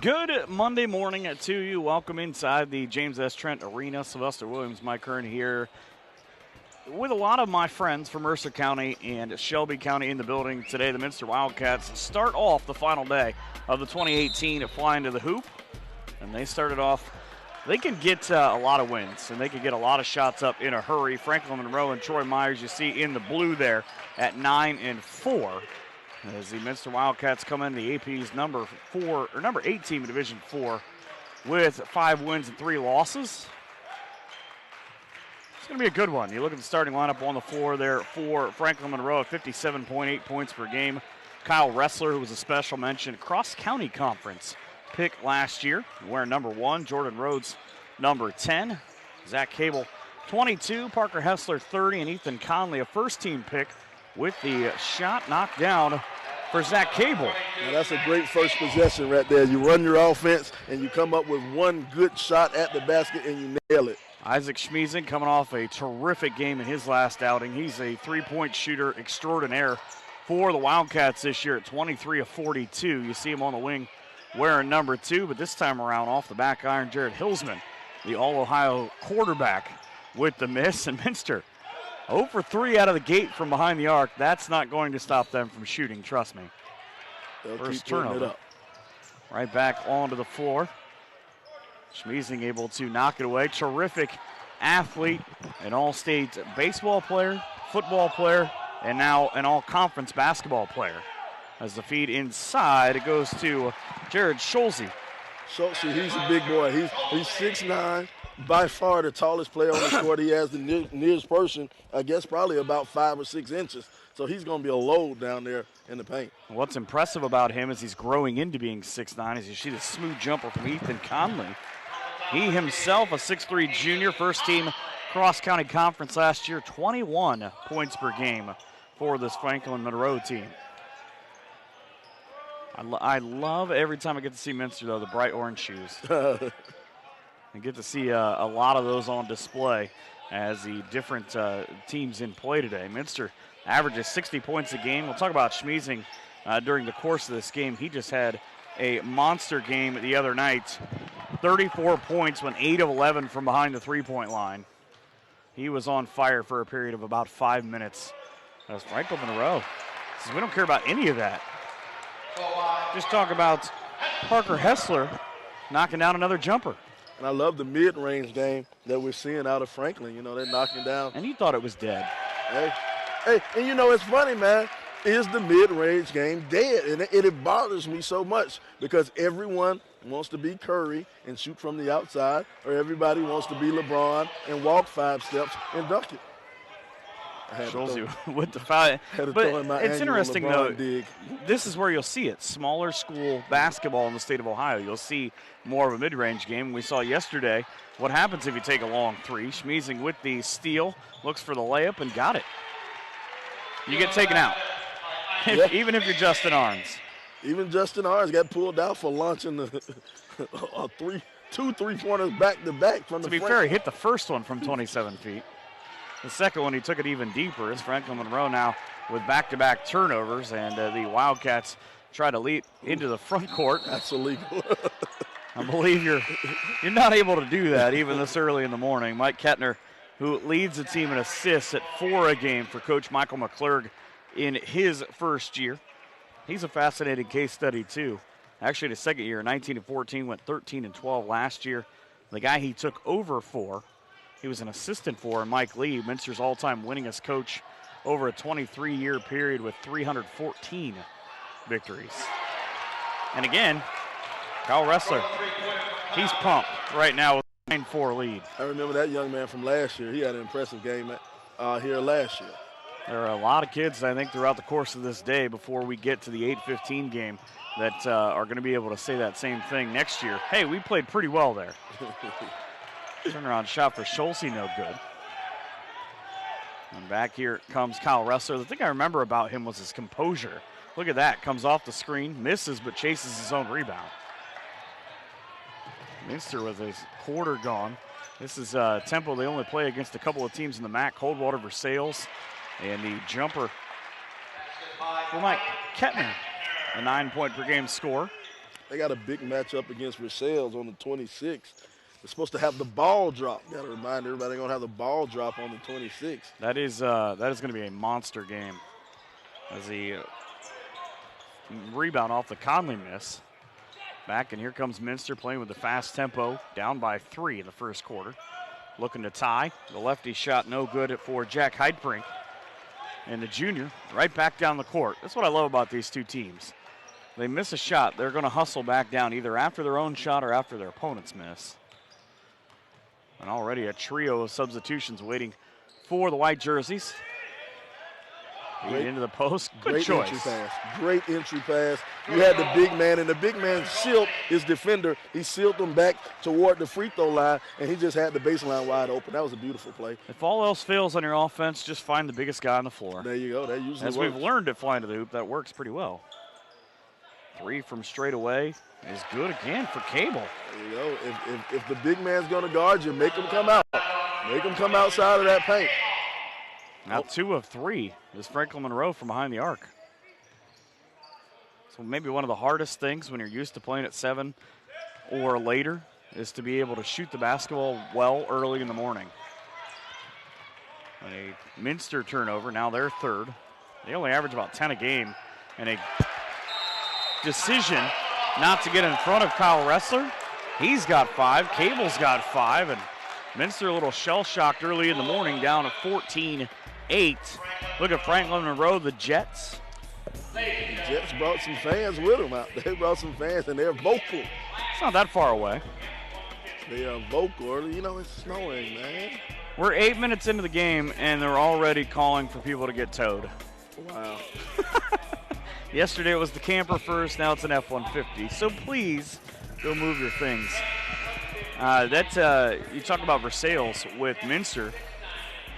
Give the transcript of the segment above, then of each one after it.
Good Monday morning to you. Welcome inside the James S. Trent Arena. Sylvester Williams, Mike Kern here with a lot of my friends from Mercer County and Shelby County in the building today. The Minster Wildcats start off the final day of the 2018 Flying to the Hoop. And they started off, they can get a lot of wins, and they can get a lot of shots up in a hurry. Franklin Monroe and Troy Myers, you see in the blue there at 9-4. As the Minster Wildcats come in, the AP's number 8 team in Division 4 with 5 wins and 3 losses. It's going to be a good one. You look at the starting lineup on the floor there for Franklin Monroe at 57.8 points per game. Kyle Ressler, who was a special mention, cross-county conference pick last year, wearing number 1. Jordan Rhodes, number 10. Zach Cable, 22. Parker Hessler, 30. And Ethan Conley, a first-team pick, with the shot knocked down for Zach Cable. Now that's a great first possession right there. You run your offense, and you come up with one good shot at the basket, and you nail it. Isaac Schmiesing coming off a terrific game in his last outing. He's a three-point shooter extraordinaire for the Wildcats this year at 23 of 42. You see him on the wing wearing number 2, but this time around off the back iron, Jared Hilsman, the All-Ohio quarterback, with the miss. And Minster 0 for 3 out of the gate from behind the arc. That's not going to stop them from shooting, trust me. They'll First keep putting turnover. it up. Right back onto the floor. Schmiesing able to knock it away. Terrific athlete, an all-state baseball player, football player, and now an all-conference basketball player. As the feed inside, it goes to Jared Schulze. Schulze, he's a big boy. He's 6'9", by far the tallest player on the court. He has the nearest person, I guess, probably about 5 or 6 inches. So he's going to be a load down there in the paint. What's impressive about him is he's growing into being 6'9", as you see the smooth jumper from Ethan Conley. He himself, a 6'3" junior, first team cross-county conference last year, 21 points per game for this Franklin Monroe team. I love every time I get to see Minster, though, the bright orange shoes. I get to see a lot of those on display as the different teams in play today. Minster averages 60 points a game. We'll talk about Schmiesing during the course of this game. He just had a monster game the other night. 34 points, went 8 of 11 from behind the three-point line. He was on fire for a period of about 5 minutes. That's Franklin Monroe says, we don't care about any of that. Just talk about Parker Hessler knocking down another jumper. And I love the mid-range game that we're seeing out of Franklin. You know, they're knocking down. And you thought it was dead. Hey, and you know, it's funny, man. Is the mid-range game dead? And it bothers me so much because everyone wants to be Curry and shoot from the outside, or everybody wants to be LeBron and walk 5 steps and dunk it. Shows you with the foul. But it's interesting, though. Dig. This is where you'll see it. Smaller school basketball in the state of Ohio. You'll see more of a mid-range game. We saw yesterday what happens if you take a long three. Schmiesing with the steal, looks for the layup, and got it. You get taken out, even if you're Justin Arns. Even Justin Arns got pulled out for launching two three-pointers back-to-back from the To be fair, he hit the first one from 27 feet. The second one, he took it even deeper. It's Franklin Monroe now with back-to-back turnovers, and the Wildcats try to lead into the front court. That's illegal. I believe you're not able to do that even this early in the morning. Mike Kettner, who leads the team in assists at 4 a game for Coach Michael McClurg in his first year. He's a fascinating case study, too. Actually, in his second year, 19-14, went 13-12 last year. The guy he took over for, he was an assistant for Mike Lee, Minster's all-time winningest coach over a 23-year period with 314 victories. And again, Kyle Ressler, he's pumped right now with a 9-4 lead. I remember that young man from last year. He had an impressive game here last year. There are a lot of kids, I think, throughout the course of this day before we get to the 8-15 game that are going to be able to say that same thing next year. Hey, we played pretty well there. Turnaround shot for Schulze, no good. And back here comes Kyle Ressler. The thing I remember about him was his composure. Look at that. Comes off the screen, misses, but chases his own rebound. Minster with his quarter gone. This is Temple. They only play against a couple of teams in the MAC, Coldwater, Versailles. And the jumper for Mike Kettner a 9-point per game score. They got a big matchup against Versailles on the 26th. They're supposed to have the ball drop. Got to remind everybody they're going to have the ball drop on the 26th. That is going to be a monster game. As the rebound off the Conley miss. Back, and here comes Minster playing with the fast tempo, down by 3 in the first quarter. Looking to tie. The lefty shot no good for Jack Heidbrink. And the junior right back down the court. That's what I love about these two teams. They miss a shot, they're going to hustle back down either after their own shot or after their opponent's miss. And already a trio of substitutions waiting for the white jerseys. Great, into the post. Good great choice. Entry pass. Great entry pass. You had the big man, and the big man sealed his defender. He sealed him back toward the free throw line, and he just had the baseline wide open. That was a beautiful play. If all else fails on your offense, just find the biggest guy on the floor. There you go. That usually As works. we've learned at flying to the hoop, that works pretty well. 3 from straight away is good again for Cable. There you go. If the big man's going to guard you, make him come out. Make him come outside of that paint. Now 2 of 3 is Franklin Monroe from behind the arc. So maybe one of the hardest things when you're used to playing at 7 or later is to be able to shoot the basketball well early in the morning. A Minster turnover, now their third. They only average about 10 a game, and a decision not to get in front of Kyle Ressler. He's got 5, Cable's got 5, and Minster a little shell-shocked early in the morning, down to 14-8. Look at Franklin Monroe, the Jets. The Jets brought some fans with them out. They brought some fans, and they're vocal. It's not that far away. They are vocal. You know, it's snowing, man. We're 8 minutes into the game, and they're already calling for people to get towed. Wow. Yesterday it was the camper first, now it's an F-150. So please, go move your things. You talk about Versailles with Minster.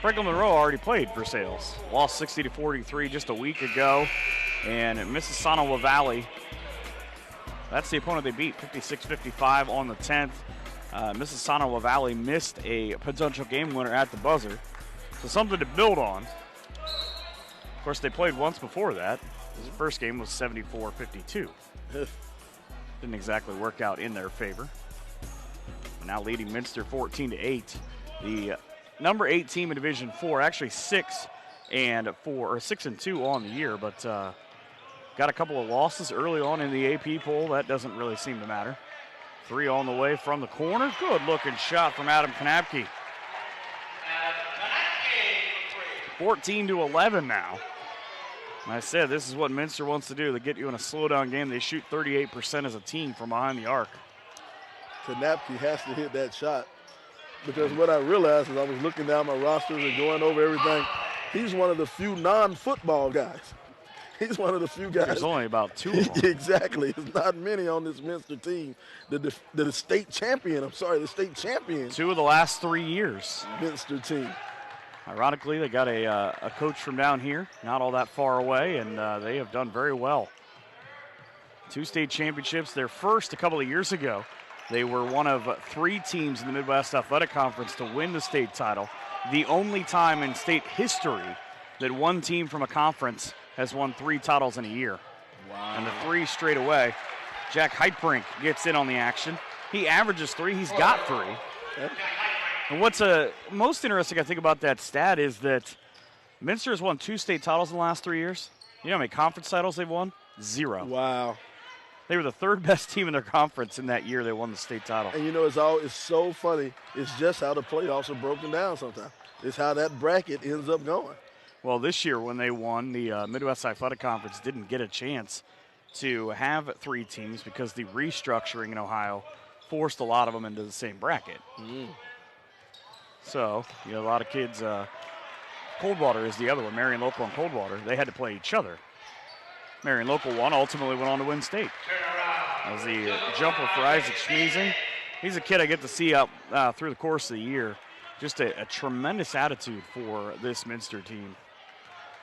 Franklin Monroe already played Versailles. Lost 60-43 just a week ago. And Mississauga Valley, that's the opponent they beat, 56-55 on the 10th. Mississauga Valley missed a potential game winner at the buzzer. So something to build on. Of course, they played once before that. His first game was 74-52. Didn't exactly work out in their favor. Now leading Minster 14-8. The number 8 team in Division 4, actually 6-4 or 6-2 on the year, but got a couple of losses early on in the AP poll. That doesn't really seem to matter. 3 on the way from the corner. Good looking shot from Adam Knapke. 14-11 now. And I said this is what Minster wants to do. They get you in a slowdown game. They shoot 38% as a team from behind the arc. Knapke has to hit that shot. Because what I realized as I was looking down my rosters and going over everything, he's one of the few non-football guys. He's one of the few guys. There's only about 2 of them. Exactly. There's not many on this Minster team. The state champion, the state champion. 2 of the last 3 years. Minster team. Ironically, they got a coach from down here, not all that far away, and they have done very well. 2 state championships. Their first a couple of years ago. They were one of 3 teams in the Midwest Athletic Conference to win the state title. The only time in state history that one team from a conference has won 3 titles in a year. Wow. And the 3 straight away. Jack Heidbrink gets in on the action. He averages 3. He's got 3. Okay. And what's most interesting, I think, about that stat is that Minster has won 2 state titles in the last 3 years. You know how many conference titles they've won? 0. Wow. They were the 3rd best team in their conference in that year they won the state title. And you know, it's so funny. It's just how the playoffs are broken down sometimes. It's how that bracket ends up going. Well, this year when they won, the Midwest Athletic Conference didn't get a chance to have 3 teams because the restructuring in Ohio forced a lot of them into the same bracket. Mm. So, a lot of kids, Coldwater is the other one, Marion Local and Coldwater, they had to play each other. Marion Local won, ultimately went on to win state. As the jumper for Isaac Schmeezing. He's a kid I get to see out through the course of the year. Just a tremendous attitude for this Minster team.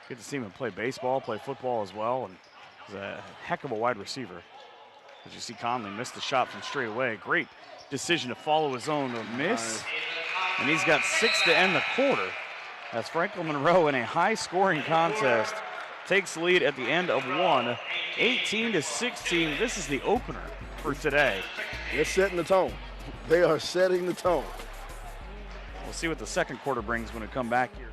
Get to see him play baseball, play football as well, and he's a heck of a wide receiver. As you see Conley missed the shot from straight away. Great decision to follow his own miss. And he's got 6 to end the quarter. As Franklin Monroe in a high-scoring contest takes the lead at the end of one, 18-16. This is the opener for today. They're setting the tone. They are setting the tone. We'll see what the second quarter brings when we come back here.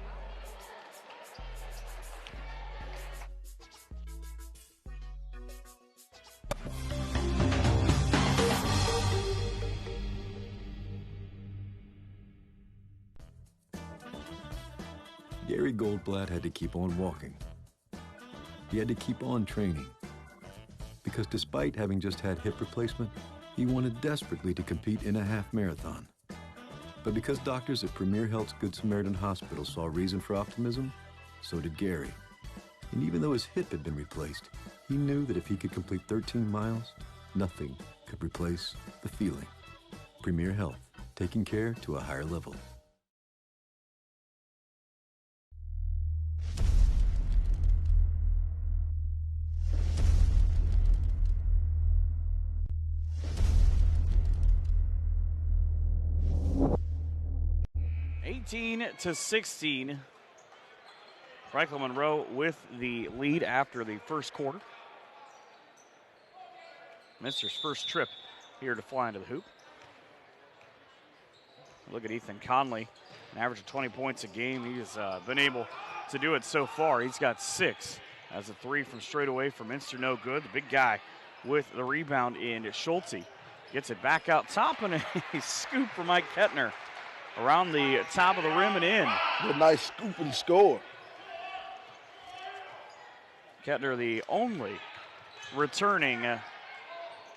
Gary Goldblatt had to keep on walking. He had to keep on training. Because despite having just had hip replacement, he wanted desperately to compete in a half marathon. But because doctors at Premier Health's Good Samaritan Hospital saw reason for optimism, so did Gary. And even though his hip had been replaced, he knew that if he could complete 13 miles, nothing could replace the feeling. Premier Health, taking care to a higher level. To 16. Franklin Monroe with the lead after the first quarter. Minster's first trip here to fly into the hoop. Look at Ethan Conley, an average of 20 points a game. He's been able to do it so far. He's got 6 as a 3 from straight away for Minster, no good. The big guy with the rebound in Schulte gets it back out top, and a scoop for Mike Kettner. Around the top of the rim and in. A nice scoop and score. Kettner, the only returning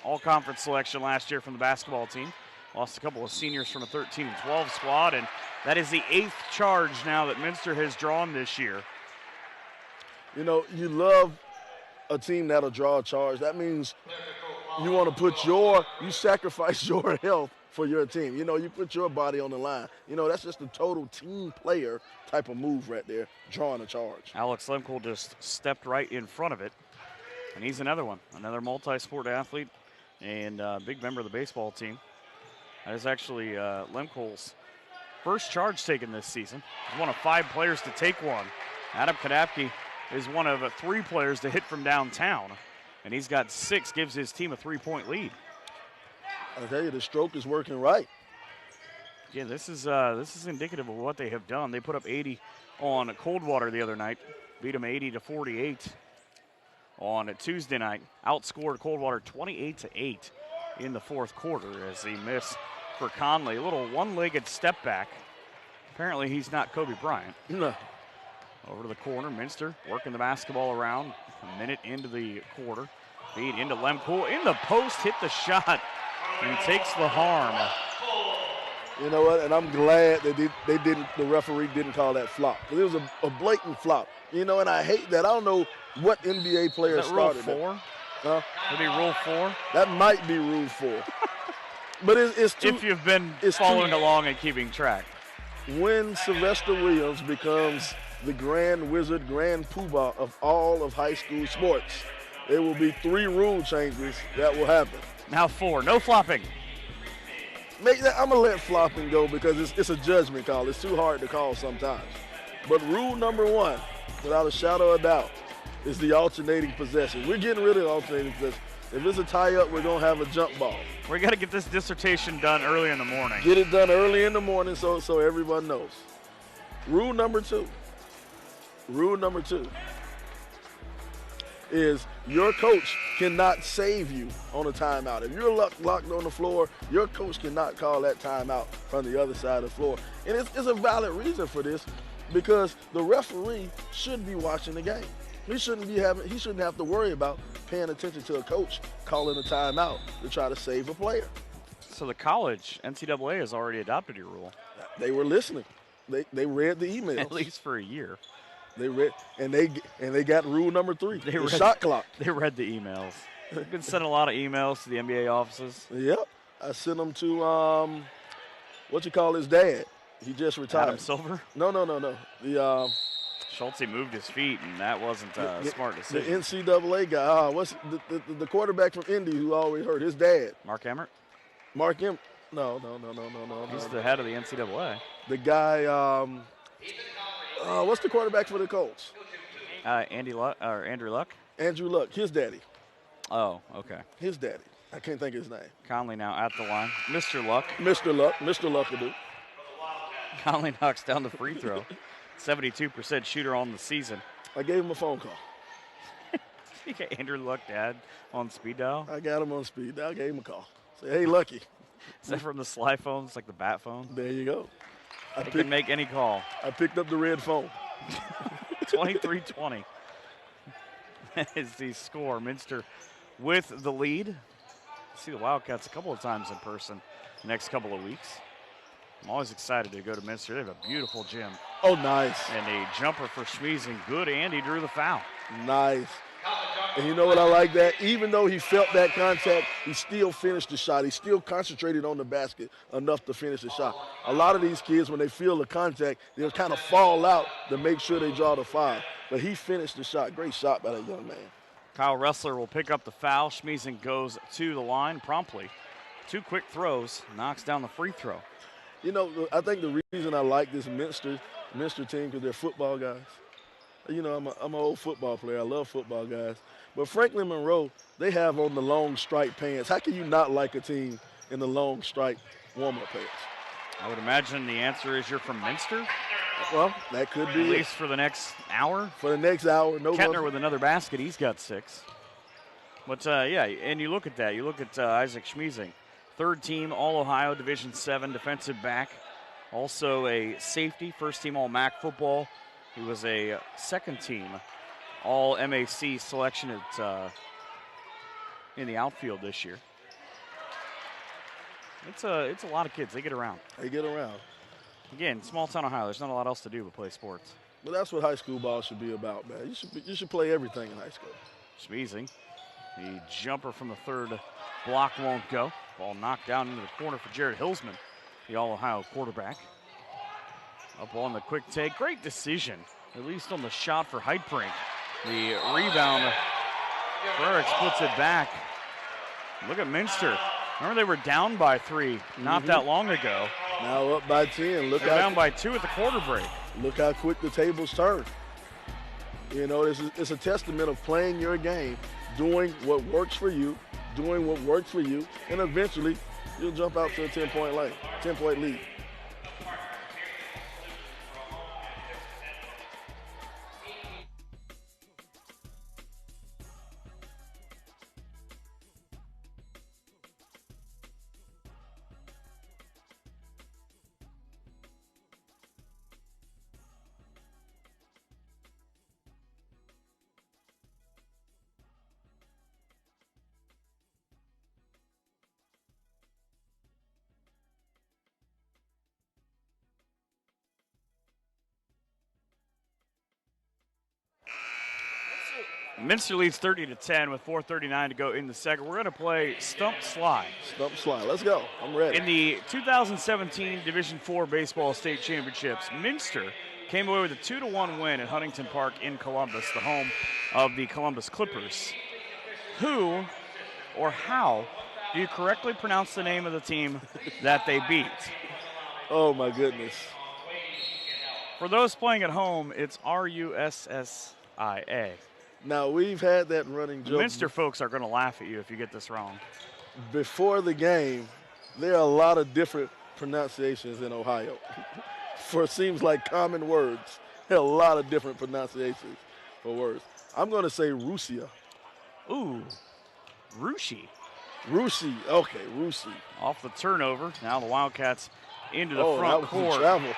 all-conference selection last year from the basketball team. Lost a couple of seniors from a 13 and 12 squad, and that is the 8th charge now that Minster has drawn this year. You know, you love a team that'll draw a charge. That means you want to you sacrifice your health for your team. You know, you put your body on the line. You know, that's just a total team player type of move right there, drawing a charge. Alex Lemkel just stepped right in front of it, and he's another one, another multi-sport athlete and big member of the baseball team. That is actually Lemkel's first charge taken this season. He's one of 5 players to take one. Adam Kadapke is one of 3 players to hit from downtown, and he's got 6, gives his team a 3-point lead. I tell you, the stroke is working right. Yeah, this is indicative of what they have done. They put up 80 on Coldwater the other night, beat them 80-48 on Tuesday night. Outscored Coldwater 28-8 in the fourth quarter as he missed for Conley. A little one-legged step back. Apparently, he's not Kobe Bryant. No. Over to the corner, Minster working the basketball around. A minute into the quarter, feed into Lemkel in the post, hit the shot. And he takes the harm. You know what? And I'm glad that the referee didn't call that flop. Because it was a blatant flop. You know, and I hate that. I don't know what NBA player started Rule 4? Huh? Would be Rule 4? That might be Rule 4. But it's too, if you've been following along and keeping track. When Sylvester Williams becomes the grand wizard, grand poobah of all of high school sports, there will be 3 rule changes that will happen. Now 4, no flopping. I'm going to let flopping go because it's a judgment call. It's too hard to call sometimes. But rule number 1, without a shadow of doubt, is the alternating possession. We're getting rid of the alternating possession. If it's a tie-up, we're going to have a jump ball. We got to get this dissertation done early in the morning. Get it done early in the morning so everyone knows. Rule number 2. Rule number 2 is your coach cannot save you on a timeout. If you're locked on the floor, your coach cannot call that timeout from the other side of the floor. And it's a valid reason for this because the referee should be watching the game. He shouldn't have to worry about paying attention to a coach calling a timeout to try to save a player. So the college NCAA has already adopted your rule. They were listening. They read the emails. At least for a year. They read and they got rule number 3, the shot clock. They read the emails. You've been sending a lot of emails to the NBA offices. Yep. I sent them to his dad. He just retired. Adam Silver? No. The Schulte moved his feet, and that wasn't a smart decision. The NCAA guy. What's the quarterback from Indy who always hurt? His dad. Mark Emmert? Mark Emmert. No. He's the head of the NCAA. The guy. What's the quarterback for the Colts? Andy Luck or Andrew Luck? Andrew Luck, his daddy. Oh, okay. His daddy. I can't think of his name. Conley now at the line. Mr. Luck. Mr. Luck. Mr. Luck will do. Conley knocks down the free throw. 72% shooter on the season. I gave him a phone call. You got Andrew Luck, Dad, on speed dial? I got him on speed dial. I gave him a call. Say, hey, Lucky. Is that from the Sly phone? It's like the bat phone? There you go. I can make any call. I picked up the red phone. 23-20 is the score. Minster with the lead. See the Wildcats a couple of times in person the next couple of weeks. I'm always excited to go to Minster. They have a beautiful gym. Oh, nice. And a jumper for Schmiesing. Good, and he drew the foul. Nice. And you know what I like that? Even though he felt that contact, he still finished the shot. He still concentrated on the basket enough to finish the shot. A lot of these kids, when they feel the contact, they'll kind of fall out to make sure they draw the foul. But he finished the shot. Great shot by that young man. Kyle Ressler will pick up the foul. Schmiesing goes to the line promptly. 2 quick throws, knocks down the free throw. You know, I think the reason I like this Minster team because they're football guys. You know, I'm an old football player. I love football guys. But Franklin Monroe, they have on the long stripe pants. How can you not like a team in the long stripe warm-up pants? I would imagine the answer is you're from Minster. Well, that could be at least for the next hour. For the next hour, no. Kettner with another basket. He's got 6. But yeah, and you look at that. You look at Isaac Schmiesing, 3rd team All-Ohio Division VII defensive back, also a safety, 1st team All-MAC football. He was a 2nd team All-MAC selection at in the outfield this year. It's a lot of kids. They get around. Again, small town Ohio. There's not a lot else to do but play sports. But that's what high school ball should be about, man. You should play everything in high school. Schmiesing, the jumper from the 3rd block won't go. Ball knocked down into the corner for Jared Hillsman, the All-Ohio quarterback. Up on the quick take. Great decision, at least on the shot for Heidbrink. The rebound, Frericks puts it back. Look at Minster. Remember they were down by 3 not that long ago. Now up by 10. They're down by 2 at the quarter break. Look how quick the tables turn. You know, it's a testament of playing your game, doing what works for you, and eventually you'll jump out to a 10-point lead. Minster leads 30-10 with 4:39 to go in the second. We're going to play Stump Slide. Stump Slide. Let's go. I'm ready. In the 2017 Division IV Baseball State Championships, Minster came away with a 2-1 win at Huntington Park in Columbus, the home of the Columbus Clippers. Who or how do you correctly pronounce the name of the team that they beat? Oh, my goodness. For those playing at home, it's Russia. Now, we've had that running joke. Minster folks are going to laugh at you if you get this wrong. Before the game, there are a lot of different pronunciations in Ohio. For it seems like common words, there are a lot of different pronunciations for words. I'm going to say Russia. Ooh, Rushi. Rushi, okay, Rushi. Off the turnover, now the Wildcats into the front that was court. travel.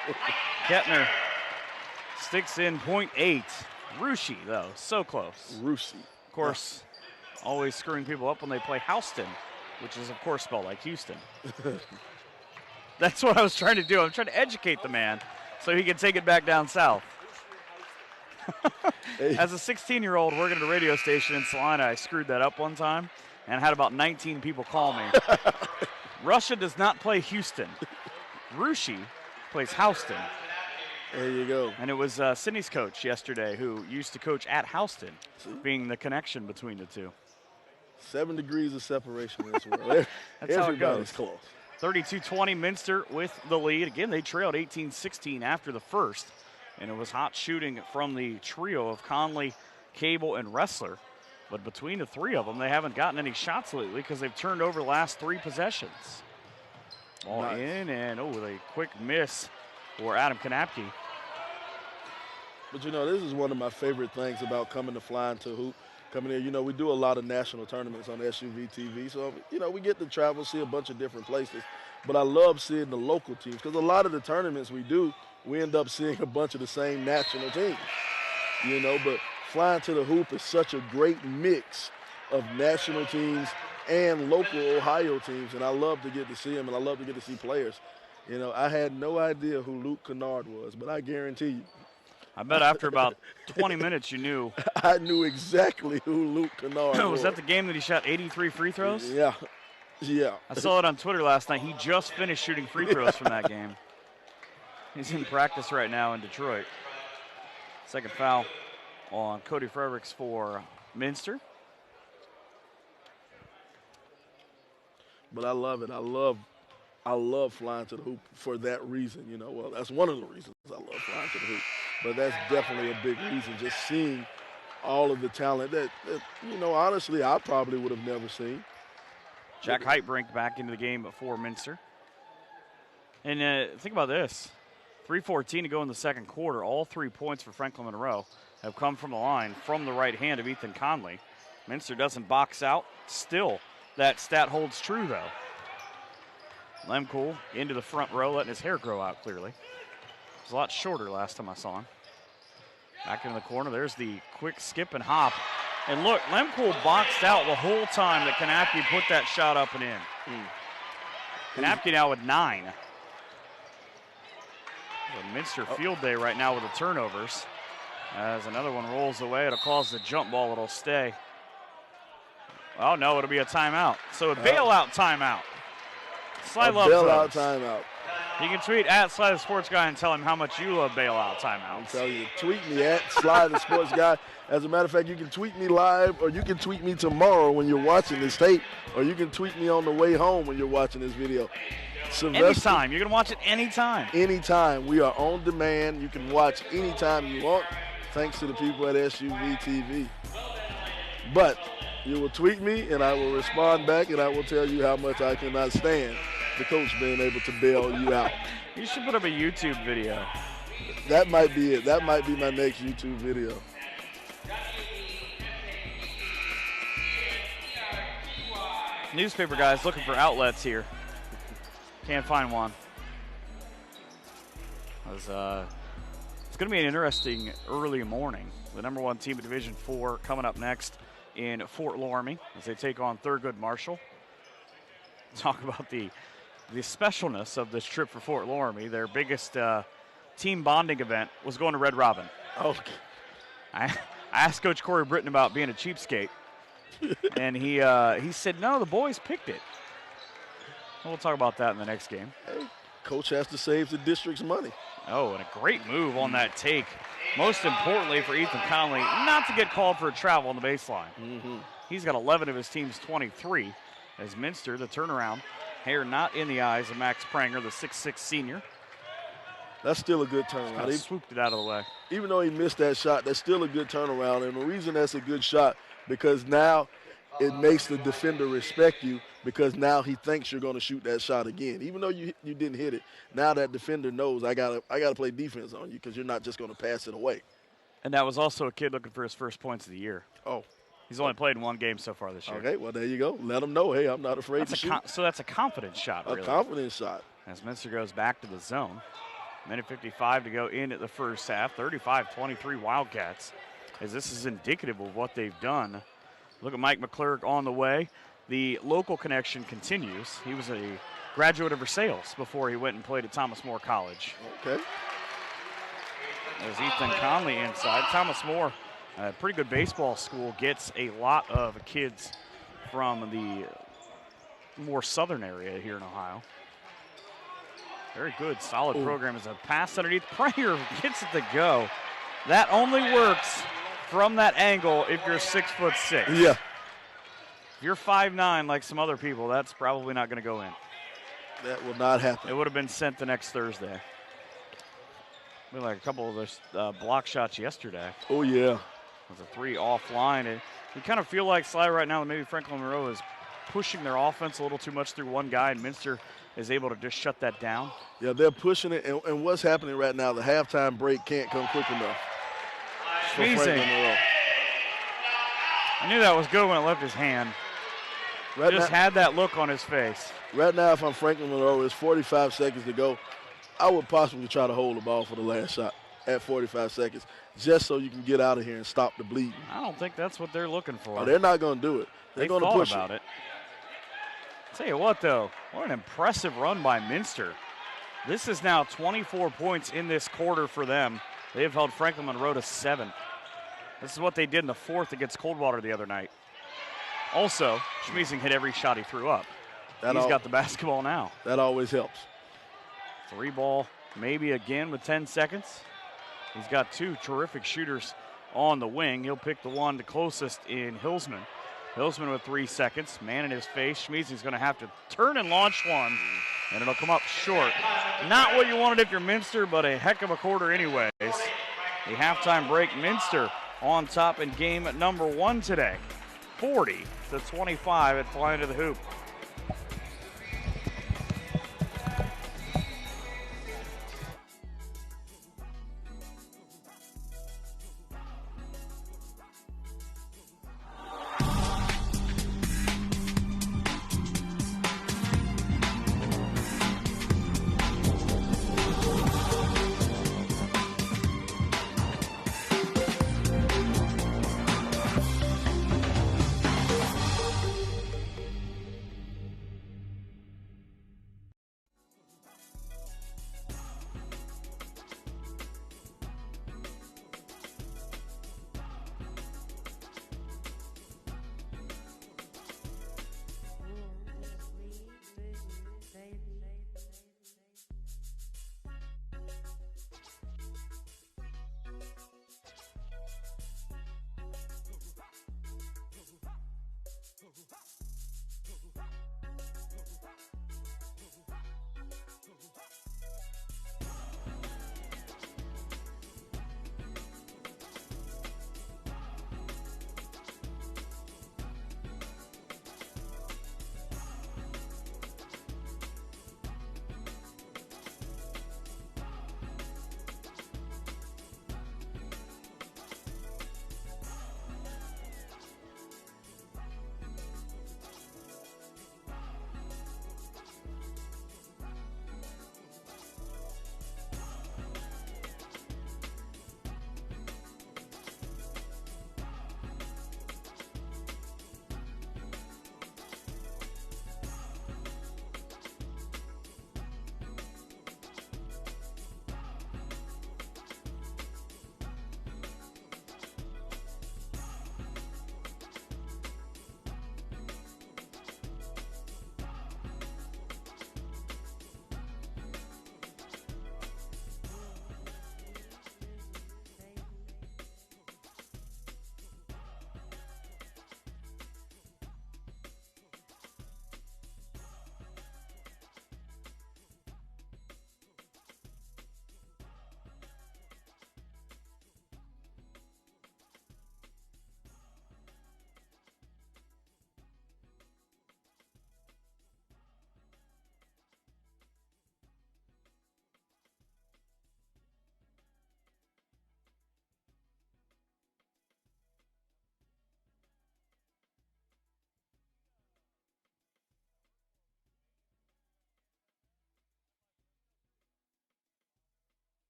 Kettner sticks in .8. Rushi, though, so close. Rushi. Of course, always screwing people up when they play Houston, which is, of course, spelled like Houston. That's what I was trying to do. I'm trying to educate the man so he can take it back down south. As a 16-year-old working at a radio station in Salina, I screwed that up one time and had about 19 people call me. Russia does not play Houston. Rushi plays Houston. There you go. And it was Sydney's coach yesterday who used to coach at Houston, being the connection between the two. 7 degrees of separation in this world. That's how it goes. Close. 32-20, Minster with the lead. Again, they trailed 18-16 after the first. and it was hot shooting from the trio of Conley, Cable, and Wrestler. But between the three of them, they haven't gotten any shots lately because they've turned over the last 3 possessions. Ball in, and with a quick miss for Adam Kanapke. But, this is one of my favorite things about coming to Flying to Hoop. Coming here, we do a lot of national tournaments on SUV TV. So, we get to travel, see a bunch of different places. But I love seeing the local teams because a lot of the tournaments we do, we end up seeing a bunch of the same national teams. But Flying to the Hoop is such a great mix of national teams and local Ohio teams, and I love to get to see them, and I love to get to see players. I had no idea who Luke Kennard was, but I guarantee you. I bet after about 20 minutes you knew. I knew exactly who Luke Kennard was. Was that the game that he shot 83 free throws? Yeah. I saw it on Twitter last night. He just finished shooting free throws from that game. He's in practice right now in Detroit. Second foul on Cody Fredericks for Minster. But I love it. I love Flying to the Hoop for that reason. Well, that's one of the reasons I love Flying to the Hoop. But that's definitely a big reason, just seeing all of the talent that honestly, I probably would have never seen. Jack Heitbrink back into the game for Minster. And think about this. 3:14 to go in the second quarter. All 3 points for Franklin Monroe have come from the line from the right hand of Ethan Conley. Minster doesn't box out. Still, that stat holds true, though. Lemkool into the front row, letting his hair grow out clearly. He was a lot shorter last time I saw him. Back into the corner. There's the quick skip and hop. And look, Lemkool boxed out the whole time that Kanapke put that shot up and in. Kanapke now with 9. A Minster field day right now with the turnovers. As another one rolls away, it'll cause the jump ball, it'll stay. Oh no, it'll be a timeout. So a bailout timeout. Sly loves bailout those. Timeout. You can tweet at Sly the Sports Guy and tell him how much you love bailout timeouts. I'm telling you, tweet me at Sly the Sports Guy. As a matter of fact, you can tweet me live, or you can tweet me tomorrow when you're watching this tape, or you can tweet me on the way home when you're watching this video. Anytime. You can watch it anytime. Anytime. We are on demand. You can watch anytime you want, thanks to the people at SUV TV. But you will tweet me, and I will respond back, and I will tell you how much I cannot stand the coach being able to bail you out. You should put up a YouTube video. That might be it. That might be my next YouTube video. Newspaper guys looking for outlets here. Can't find one. It's going to be an interesting early morning. The number 1 team of Division IV coming up next in Fort Loramie as they take on Thurgood Marshall. Talk about the specialness of this trip for Fort Loramie. Their biggest team bonding event was going to Red Robin. Okay. I asked Coach Corey Britton about being a cheapskate, and he said, no, the boys picked it. We'll talk about that in the next game. Hey, coach has to save the district's money. Oh, and a great move on that take. Most importantly for Ethan Conley, not to get called for a travel on the baseline. He's got 11 of his team's 23. As Minster, the turnaround, hair not in the eyes of Max Pranger, the 6'6 senior. That's still a good turnaround. He swooped it out of the way. Even though he missed that shot, that's still a good turnaround. And the reason that's a good shot, because now it makes the defender respect you, because now he thinks you're going to shoot that shot again. Even though you didn't hit it, now that defender knows I gotta play defense on you because you're not just going to pass it away. And that was also a kid looking for his first points of the year. Oh. He's only played in 1 game so far this year. Okay, well, there you go. Let him know, hey, I'm not afraid to shoot. So that's a confidence shot, really. A confidence shot. As Minster goes back to the zone. Minute 55 to go in at the first half. 35-23 Wildcats. As this is indicative of what they've done. Look at Mike McClurg on the way. The local connection continues. He was a graduate of Versailles before he went and played at Thomas More College. Okay. There's Ethan Conley inside. Thomas More, a pretty good baseball school, gets a lot of kids from the more southern area here in Ohio. Very good, solid program. As a pass underneath. Pranger gets it to go. That only works from that angle if you're 6'6". Yeah. If you're 5'9", like some other people, that's probably not going to go in. That will not happen. It would have been sent the next Thursday. Been like a couple of those block shots yesterday. Oh, yeah. It was a 3 offline. And you kind of feel like, Sly, right now that maybe Franklin Monroe is pushing their offense a little too much through one guy, and Minster is able to just shut that down. Yeah, they're pushing it, and what's happening right now, the halftime break can't come quick enough for Franklin Monroe. I knew that was good when it left his hand. Just had that look on his face. Right now, if I'm Franklin Monroe, it's 45 seconds to go. I would possibly try to hold the ball for the last shot at 45 seconds just so you can get out of here and stop the bleeding. I don't think that's what they're looking for. Oh, they're not going to do it. They're going to push about it. Tell you what, though, what an impressive run by Minster. This is now 24 points in this quarter for them. They have held Franklin Monroe to 7. This is what they did in the 4th against Coldwater the other night. Also, Schmiesing hit every shot he threw up. He's got the basketball now. That always helps. 3 ball, maybe again with 10 seconds. He's got 2 terrific shooters on the wing. He'll pick the one the closest in Hillsman. Hillsman with 3 seconds, man in his face. Schmiesing's going to have to turn and launch one, and it'll come up short. Not what you wanted if you're Minster, but a heck of a quarter anyways. The halftime break, Minster on top in game number 1 today. 40-25 at flying to the hoop.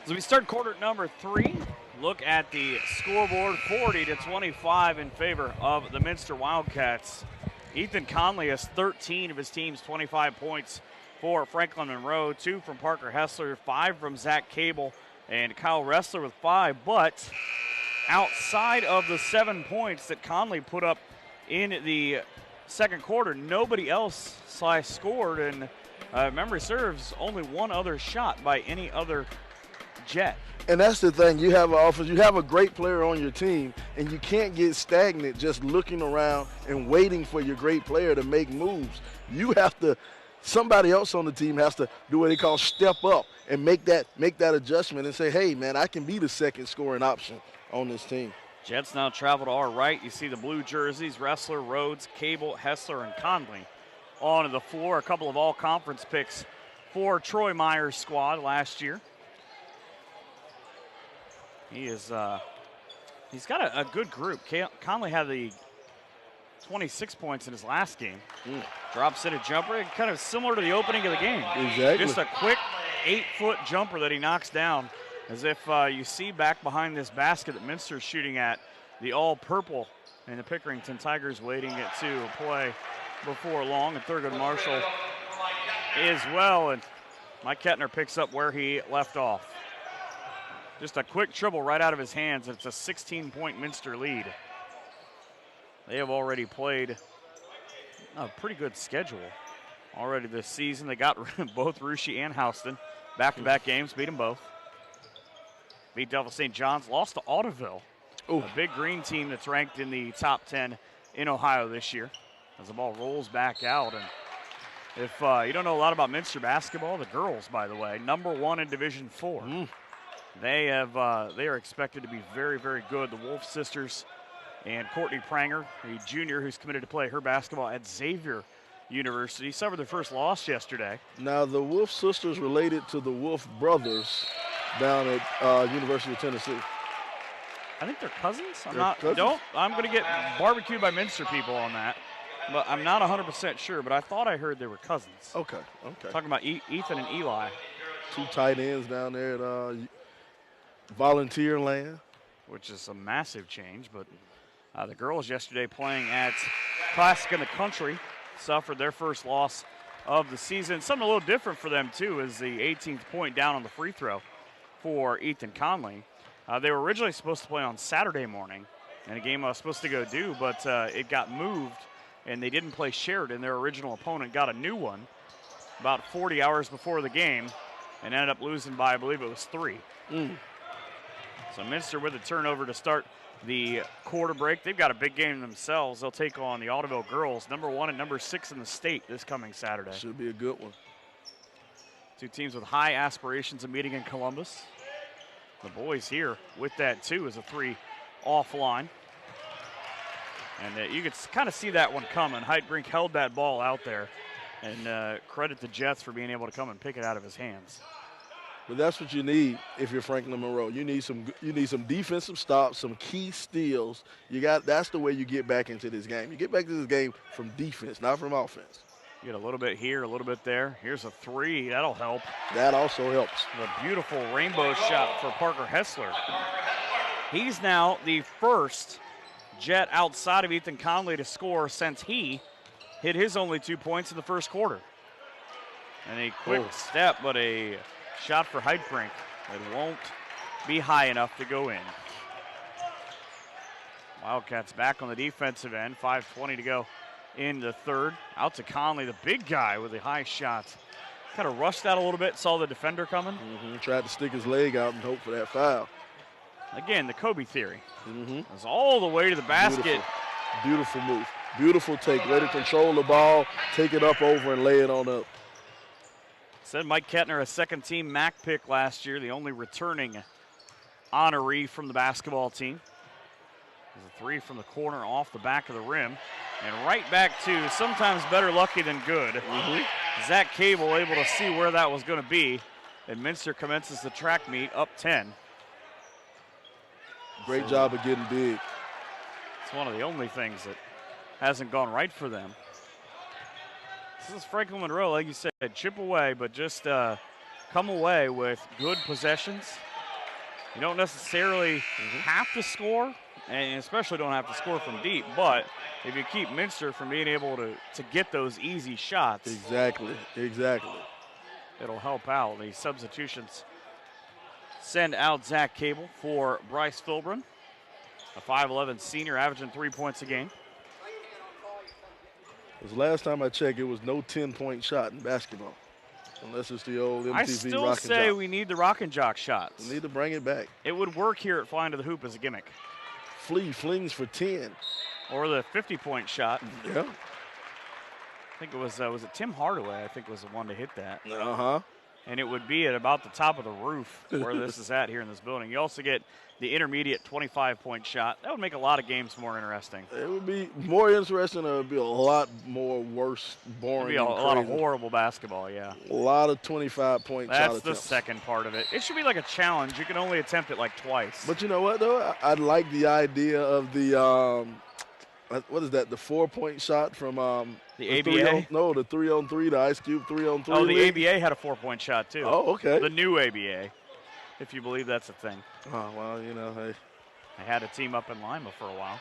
As we start quarter number 3, look at the scoreboard, 40-25 in favor of the Minster Wildcats. Ethan Conley has 13 of his team's 25 points for Franklin Monroe, 2 from Parker Hessler, 5 from Zach Cable, and Kyle Ressler with 5. But outside of the 7 points that Conley put up in the second quarter, nobody else scored, and memory serves, only one other shot by any other Jet. And that's the thing. You have an offense. You have a great player on your team, and you can't get stagnant just looking around and waiting for your great player to make moves. You have to. Somebody else on the team has to do what they call step up and make that adjustment and say, hey, man, I can be the second scoring option on this team. Jets now travel to our right. You see the blue jerseys, Ressler, Rhodes, Cable, Hessler, and Conley on the floor. A couple of all-conference picks for Troy Meyer's squad last year. He's got a good group. Conley had the 26 points in his last game. Drops in a jumper, kind of similar to the opening of the game. Exactly. Just a quick 8-foot jumper that he knocks down, as if you see back behind this basket that Minster's shooting at, the all-purple, and the Pickerington Tigers waiting to play before long. And Thurgood Marshall as well, and Mike Kettner picks up where he left off. Just a quick dribble right out of his hands. It's a 16-point Minster lead. They have already played a pretty good schedule already this season. They got both Russia and Houston. Back-to-back games, beat them both. Beat Delta St. John's, lost to Audubon, a big green team that's ranked in the top 10 in Ohio this year. As the ball rolls back out. And if you don't know a lot about Minster basketball, the girls, by the way, #1 in Division 4. They are expected to be very, very good. The Wolf sisters and Courtney Pranger, a junior who's committed to play her basketball at Xavier University, suffered their first loss yesterday. Now, the Wolf sisters related to the Wolf brothers down at University of Tennessee. I think they're cousins. I'm going to get barbecued by Minster people on that. But I'm not 100% sure, but I thought I heard they were cousins. Okay. Talking about Ethan and Eli. 2 tight ends down there at Volunteer Land. Which is a massive change, but the girls yesterday playing at Classic in the Country suffered their first loss of the season. Something a little different for them, too, is the 18th point down on the free throw for Ethan Conley. They were originally supposed to play on Saturday morning, and a game I was supposed to go do, but it got moved, and they didn't play Sheridan. Their original opponent got a new one about 40 hours before the game and ended up losing by, I believe it was 3. So Minster with a turnover to start the quarter break. They've got a big game themselves. They'll take on the Audubon girls, #1 and #6 in the state this coming Saturday. Should be a good one. 2 teams with high aspirations of meeting in Columbus. The boys here with that, too, is a 3 offline. And you could kind of see that one coming. Heidbrink held that ball out there. And credit the Jets for being able to come and pick it out of his hands. But that's what you need if you're Franklin Monroe. You need some defensive stops, some key steals. That's the way you get back into this game. You get back to this game from defense, not from offense. You get a little bit here, a little bit there. Here's a 3. That'll help. That also helps. A beautiful rainbow shot for Parker Hessler. He's now the first Jet outside of Ethan Conley to score since he hit his only 2 points in the first quarter. And a quick step, but a shot for Heidbrink that won't be high enough to go in. Wildcats back on the defensive end. 5:20 to go in the third. Out to Conley, the big guy with the high shot. Kind of rushed out a little bit, saw the defender coming. Tried to stick his leg out and hope for that foul. Again, the Kobe theory. It's all the way to the basket. Beautiful move. Beautiful take. Way to control the ball, take it up over and lay it on up. Said Mike Kettner, a second-team MAC pick last year, the only returning honoree from the basketball team. There's a 3 from the corner off the back of the rim. And right back to sometimes better lucky than good. Zach Cable able to see where that was going to be. And Minster commences the track meet up 10. Great job of getting big. It's one of the only things that hasn't gone right for them. This is Franklin Monroe, like you said, chip away, but just come away with good possessions You don't necessarily have to score, and especially don't have to score from deep, but if you keep Minster from being able to get those easy shots. Exactly. It'll help out. The substitutions send out Zach Cable for Bryce Filbrin, a 5'11 senior averaging 3 points a game. Because last time I checked, it was no 10-point shot in basketball, unless it's the old MTV I still Rock and say Jock. we need the rock and jock shots. We need to bring it back. It would work here at Flying to the Hoop as a gimmick. Flea flings for 10. Or the 50-point shot. Yeah. I think it was it Tim Hardaway, I think, was the one to hit that. Uh-huh. And it would be at about the top of the roof where this is at here in this building. You also get the intermediate 25-point shot. That would make a lot of games more interesting. It would be more interesting, or it would be a lot more worse, boring. It would be a lot of horrible basketball, yeah. A lot of 25-point shot attempts. That's the second part of it. It should be like a challenge. You can only attempt it like twice. But you know what, though? I'd like the idea of the, what is that, the 4-point shot from the ABA? The 3-on-3, the Ice Cube 3-on-3. Oh, the league. ABA had a 4-point shot, too. Oh, okay. The new ABA, if you believe that's a thing. Oh, well, you know, hey. They had a team up in Lima for a while.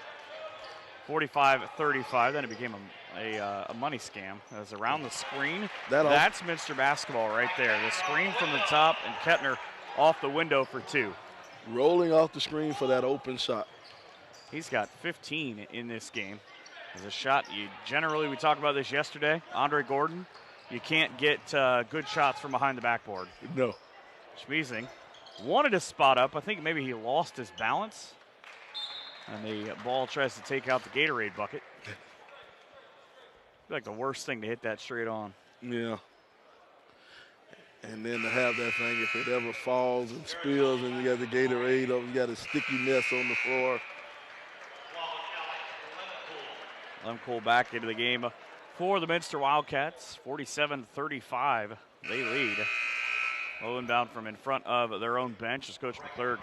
45-35, then it became a money scam. It was around the screen. That's Minster basketball right there. The screen from the top, and Kettner off the window for 2. Rolling off the screen for that open shot. He's got 15 in this game. There's a shot, we talked about this yesterday, Andre Gordon, you can't get good shots from behind the backboard. No. Schmeezing wanted to spot up. I think maybe he lost his balance. And the ball tries to take out the Gatorade bucket. Like the worst thing to hit that straight on. Yeah. And then to have that thing, if it ever falls and spills and you got the Gatorade, or you got a sticky mess on the floor. Lemcool back into the game for the Minster Wildcats. 47-35, they lead. Low inbound from in front of their own bench as Coach McClurg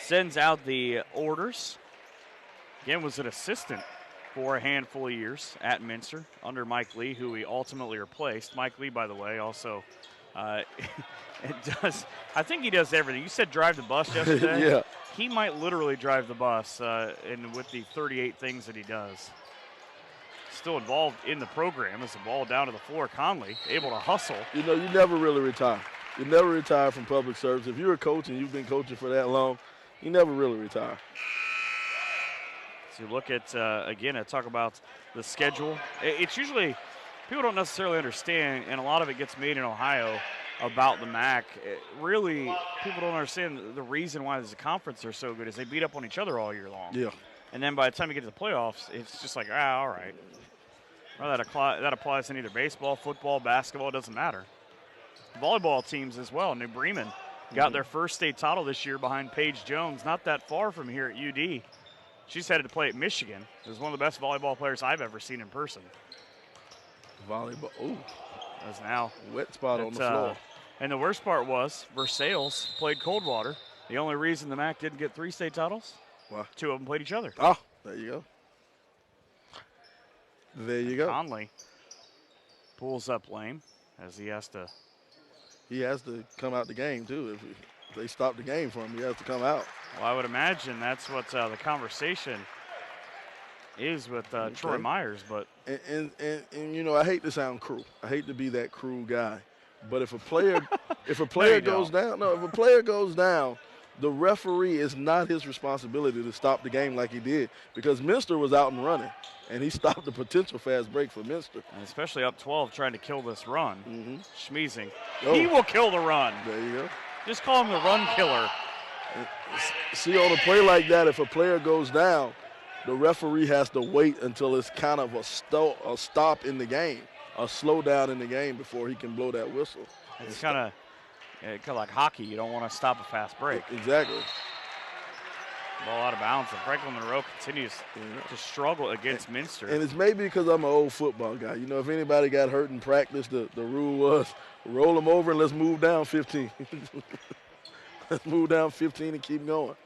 sends out the orders. Again, was an assistant for a handful of years at Minster under Mike Lee, who he ultimately replaced. Mike Lee, by the way, also I think he does everything. You said drive the bus yesterday. Yeah. He might literally drive the bus with the 38 things that he does. Still involved in the program as the ball down to the floor. Conley able to hustle. You know, you never really retire. You never retire from public service. If you're a coach and you've been coaching for that long, you never really retire. So you look at, again, I talk about the schedule. It's usually, people don't necessarily understand, and a lot of it gets made in Ohio about the MAC. Really, people don't understand the reason why this conference are so good is they beat up on each other all year long. Yeah. And then by the time you get to the playoffs, it's just like, all right. Well, that applies in either baseball, football, basketball, it doesn't matter. Volleyball teams as well. New Bremen got their first state title this year behind Paige Jones, not that far from here at UD. She's headed to play at Michigan. Is one of the best volleyball players I've ever seen in person. Volleyball, ooh. As now. Wet spot on the floor. And the worst part was Versailles played Coldwater. The only reason the MAC didn't get 3 state titles, 2 of them played each other. Oh, there you go. There you go. Conley pulls up lane as he has to. He has to come out the game, too. If they stop the game for him, he has to come out. Well, I would imagine that's what the conversation is with Troy Myers. But and you know, I hate to sound cruel. I hate to be that cruel guy. But if a player goes down, the referee is not his responsibility to stop the game like he did, because Minster was out and running, and he stopped the potential fast break for Minster. And especially up 12 trying to kill this run. Schmeezing. Oh. He will kill the run. There you go. Just call him the run killer. See, on a play like that, if a player goes down, the referee has to wait until it's kind of a stop in the game, a slow down in the game before he can blow that whistle. It's kind of like hockey. You don't want to stop a fast break. Exactly. Ball out of bounds, and Franklin Monroe continues to struggle against Minster. And it's maybe because I'm an old football guy. You know, if anybody got hurt in practice, the rule was roll them over and let's move down 15. Let's move down 15 and keep going.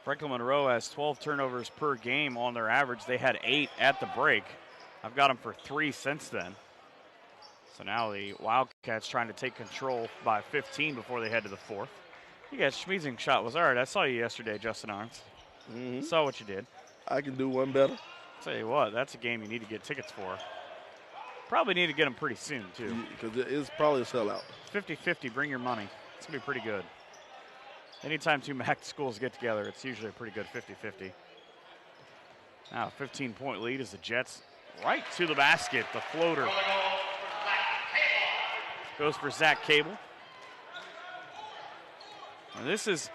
Franklin Monroe has 12 turnovers per game on their average. They had 8 at the break. I've got them for 3 since then. So now the Wildcats trying to take control by 15 before they head to the fourth. You got schmeezing shot was all right. I saw you yesterday, Justin Arns. Saw what you did. I can do one better. Tell you what, that's a game you need to get tickets for. Probably need to get them pretty soon, too. Because it is probably a sellout. 50-50, bring your money. It's going to be pretty good. Anytime two MAC schools get together, it's usually a pretty good 50-50. Now a 15-point lead as the Jets right to the basket. The floater goes for Zach Cable. And this is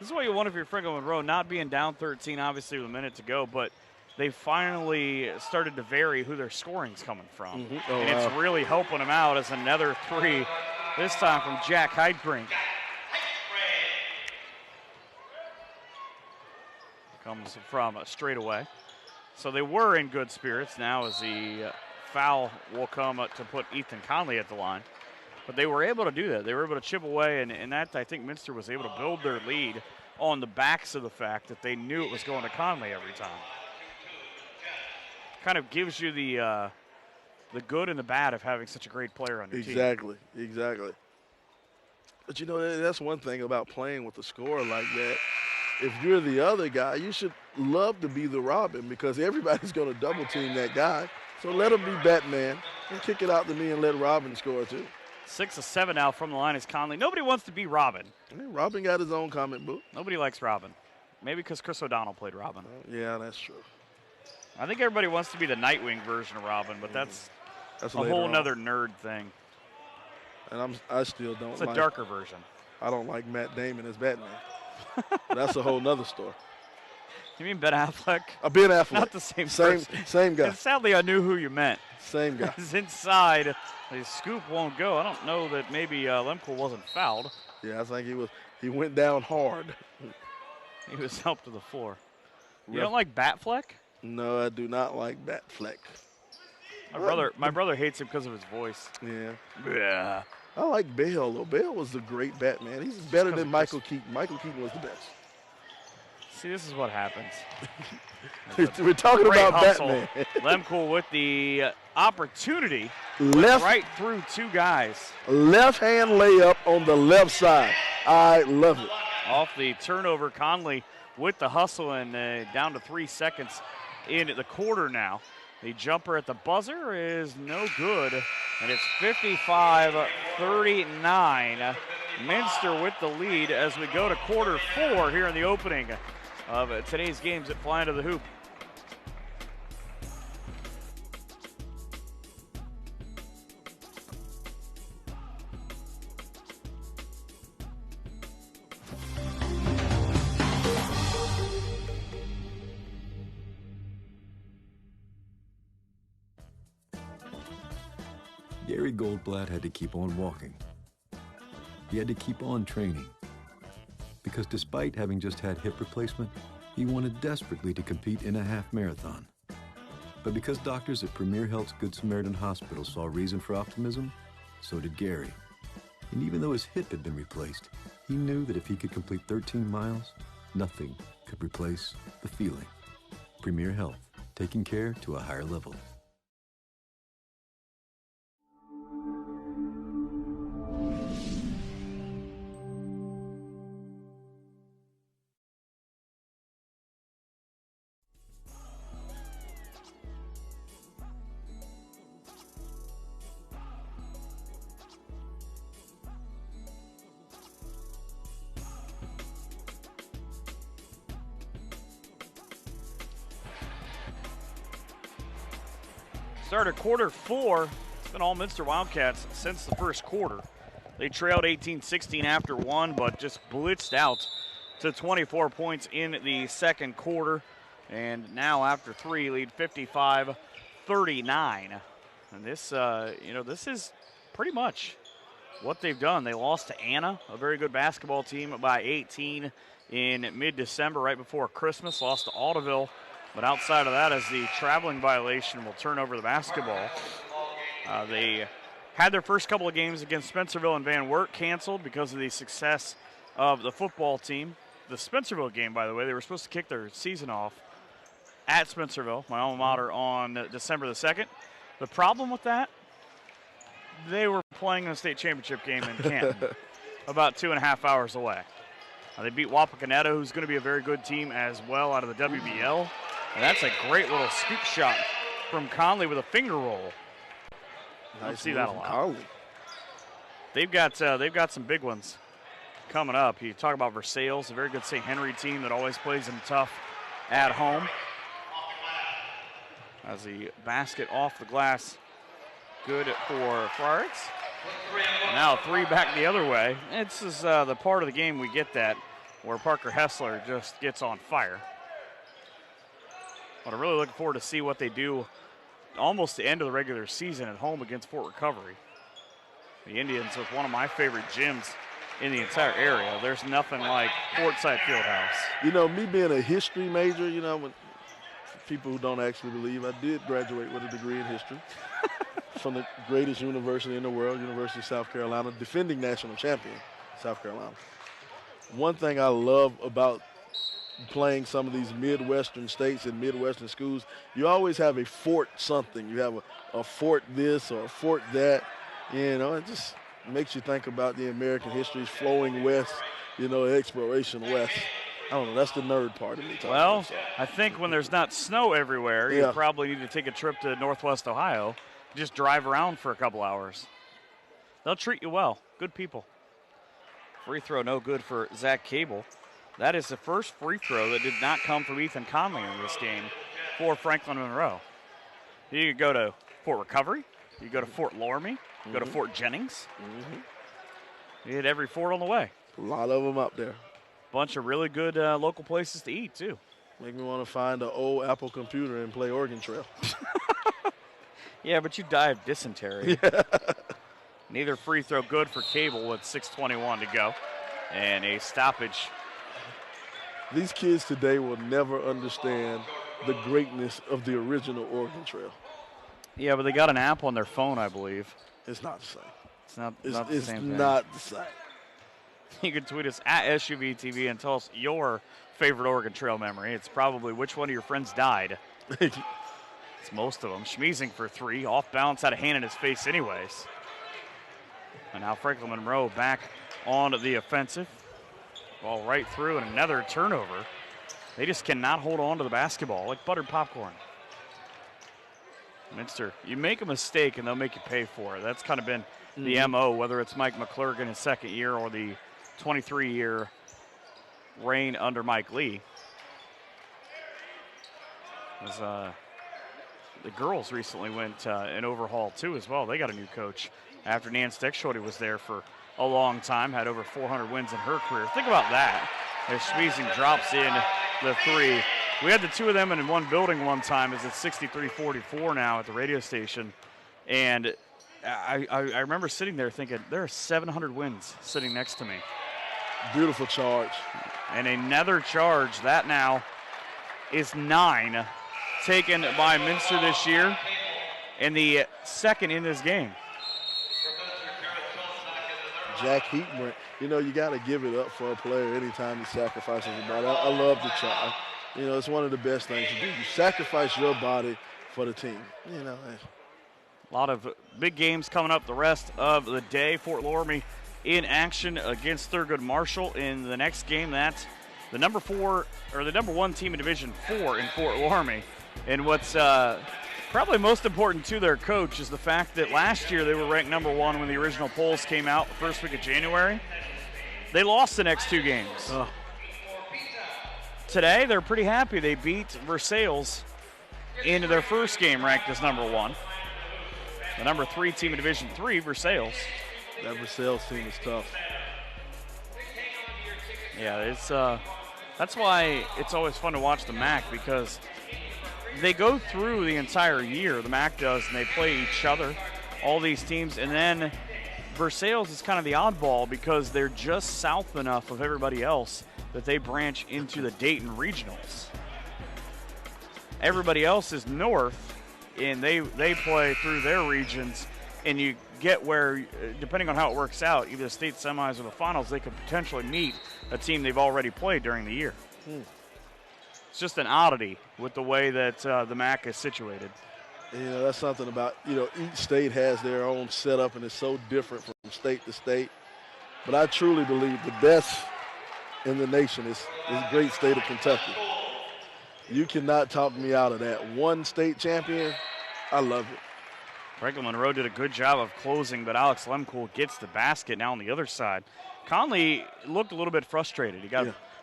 what you want if you're Franklin Monroe, not being down 13, obviously, with a minute to go, but they finally started to vary who their scoring's coming from. And it's really helping them out as another three, this time from Jack Heidbrink. Comes from straight away. So they were in good spirits. Now as the foul will come to put Ethan Conley at the line. But they were able to do that. They were able to chip away, and that, I think, Minster was able to build their lead on the backs of the fact that they knew it was going to Conley every time. Kind of gives you the good and the bad of having such a great player on your team. Exactly. But, you know, that's one thing about playing with a scorer like that. If you're the other guy, you should love to be the Robin because everybody's going to double team that guy. So let him be Batman and kick it out to me and let Robin score too. 6 of 7 now from the line is Conley. Nobody wants to be Robin. Robin got his own comic book. Nobody likes Robin. Maybe because Chris O'Donnell played Robin. Yeah, that's true. I think everybody wants to be the Nightwing version of Robin, but that's a whole nother nerd thing. And I still don't like. It's a darker version. I don't like Matt Damon as Batman. That's a whole nother story. You mean Ben Affleck? Ben Affleck. Not the same person. Same guy. And sadly, I knew who you meant. Same guy. He's inside. The scoop won't go. I don't know that maybe Lemko wasn't fouled. Yeah, I think he went down hard. He was helped to the floor. You don't like Batfleck? No, I do not like Batfleck. My brother hates him because of his voice. Yeah. I like Bale, though. Bale was the great Batman. He's better than Michael Keaton. Michael Keaton was the best. See, this is what happens. We're talking about hustle. Batman. Lemko with the opportunity. Right through two guys. Left hand layup on the left side. I love it. Off the turnover, Conley with the hustle and down to 3 seconds in the quarter now. The jumper at the buzzer is no good, and it's 55-39. Minster with the lead as we go to quarter 4 here in the opening of today's games at Flying to the Hoop. Gary Goldblatt had to keep on walking. He had to keep on training. Because despite having just had hip replacement, he wanted desperately to compete in a half marathon. But because doctors at Premier Health's Good Samaritan Hospital saw reason for optimism, so did Gary. And even though his hip had been replaced, he knew that if he could complete 13 miles, nothing could replace the feeling. Premier Health, taking care to a higher level. Started quarter 4. It's been all Minster Wildcats since the first quarter. They trailed 18-16 after 1, but just blitzed out to 24 points in the second quarter. And now after 3, lead 55-39. And this, this is pretty much what they've done. They lost to Anna, a very good basketball team, by 18 in mid-December, right before Christmas. Lost to Audubon. But outside of that, as the traveling violation will turn over the basketball. They had their first couple of games against Spencerville and Van Wert canceled because of the success of the football team. The Spencerville game, by the way, they were supposed to kick their season off at Spencerville, my alma mater, on December the 2nd. The problem with that, they were playing in a state championship game in Canton, about 2.5 hours away. They beat Wapakoneta, who's going to be a very good team as well out of the WBL. And that's a great little scoop shot from Conley with a finger roll. I see that a lot. Conley. They've got some big ones coming up. You talk about Versailles, a very good St. Henry team that always plays them tough at home. As the basket off the glass, good for Friars. Now 3 back the other way. This is the part of the game we get that where Parker Hessler just gets on fire. But I'm really looking forward to see what they do almost the end of the regular season at home against Fort Recovery. The Indians with one of my favorite gyms in the entire area. There's nothing like Fortside Fieldhouse. You know, me being a history major, you know, when people who don't actually believe, I did graduate with a degree in history from the greatest university in the world, University of South Carolina, defending national champion, South Carolina. One thing I love about playing some of these Midwestern states and Midwestern schools, you always have a fort something. You have a fort this or a fort that. You know, it just makes you think about the American history flowing west, you know, exploration west. I don't know, that's the nerd part of me. Well, I think when there's not snow everywhere, you probably need to take a trip to Northwest Ohio. Just drive around for a couple hours. They'll treat you well. Good people. Free throw no good for Zach Cable. That is the first free throw that did not come from Ethan Conley in this game for Franklin Monroe. You could go to Fort Recovery. You go to Fort Loramie. You go to Fort Jennings. You hit every fort on the way. A lot of them up there. Bunch of really good local places to eat, too. Make me want to find an old Apple computer and play Oregon Trail. Yeah, but you die of dysentery. Yeah. Neither free throw good for Cable with 6:21 to go. And a stoppage. These kids today will never understand the greatness of the original Oregon Trail. Yeah, but they got an app on their phone, I believe. It's not the same. It's not the same thing. It's not the same. You can tweet us at SUVTV and tell us your favorite Oregon Trail memory. It's probably which one of your friends died. It's most of them. Schmeezing for 3. Off balance, had a hand in his face anyways. And now Franklin Monroe back on the offensive. Ball right through and another turnover. They just cannot hold on to the basketball like buttered popcorn. Minster, you make a mistake and they'll make you pay for it. That's kind of been the MO, whether it's Mike McClurg in his second year or the 23-year reign under Mike Lee. As, the girls recently went an overhaul too as well. They got a new coach after Nan Steckshorty was there for a long time, had over 400 wins in her career. Think about that. As Schmeezing drops in the 3. We had the two of them in one building one time. It's at 63-44 now at the radio station. And I remember sitting there thinking, there are 700 wins sitting next to me. Beautiful charge. And another charge. That now is 9 taken by Minster this year, and the second in this game. Jack Heatbrand, you know, you got to give it up for a player anytime he sacrifices the body. I love the charge. You know, it's one of the best things to do. You sacrifice your body for the team. You know, a lot of big games coming up the rest of the day. Fort Loramie in action against Thurgood Marshall in the next game. That's the number 1 team in Division 4 in Fort Loramie. And what's probably most important to their coach is the fact that last year they were ranked number 1 when the original polls came out the first week of January. They lost the next 2 games. Oh. Today, they're pretty happy. They beat Versailles into their first game ranked as number 1. The number 3 team in Division 3, Versailles. That Versailles team is tough. Yeah, it's that's why it's always fun to watch the MAC, because they go through the entire year, the MAC does, and they play each other, all these teams, and then Versailles is kind of the oddball because they're just south enough of everybody else that they branch into the Dayton Regionals. Everybody else is north, and they play through their regions, and you get where, depending on how it works out, either the state semis or the finals, they could potentially meet a team they've already played during the year. It's just an oddity with the way that the MAC is situated. You know, that's something about, you know, each state has their own setup, and it's so different from state to state. But I truly believe the best in the nation is great state of Kentucky. You cannot talk me out of that. One state champion, I love it. Franklin Monroe did a good job of closing, but Alex Lemcool gets the basket now on the other side. Conley looked a little bit frustrated. He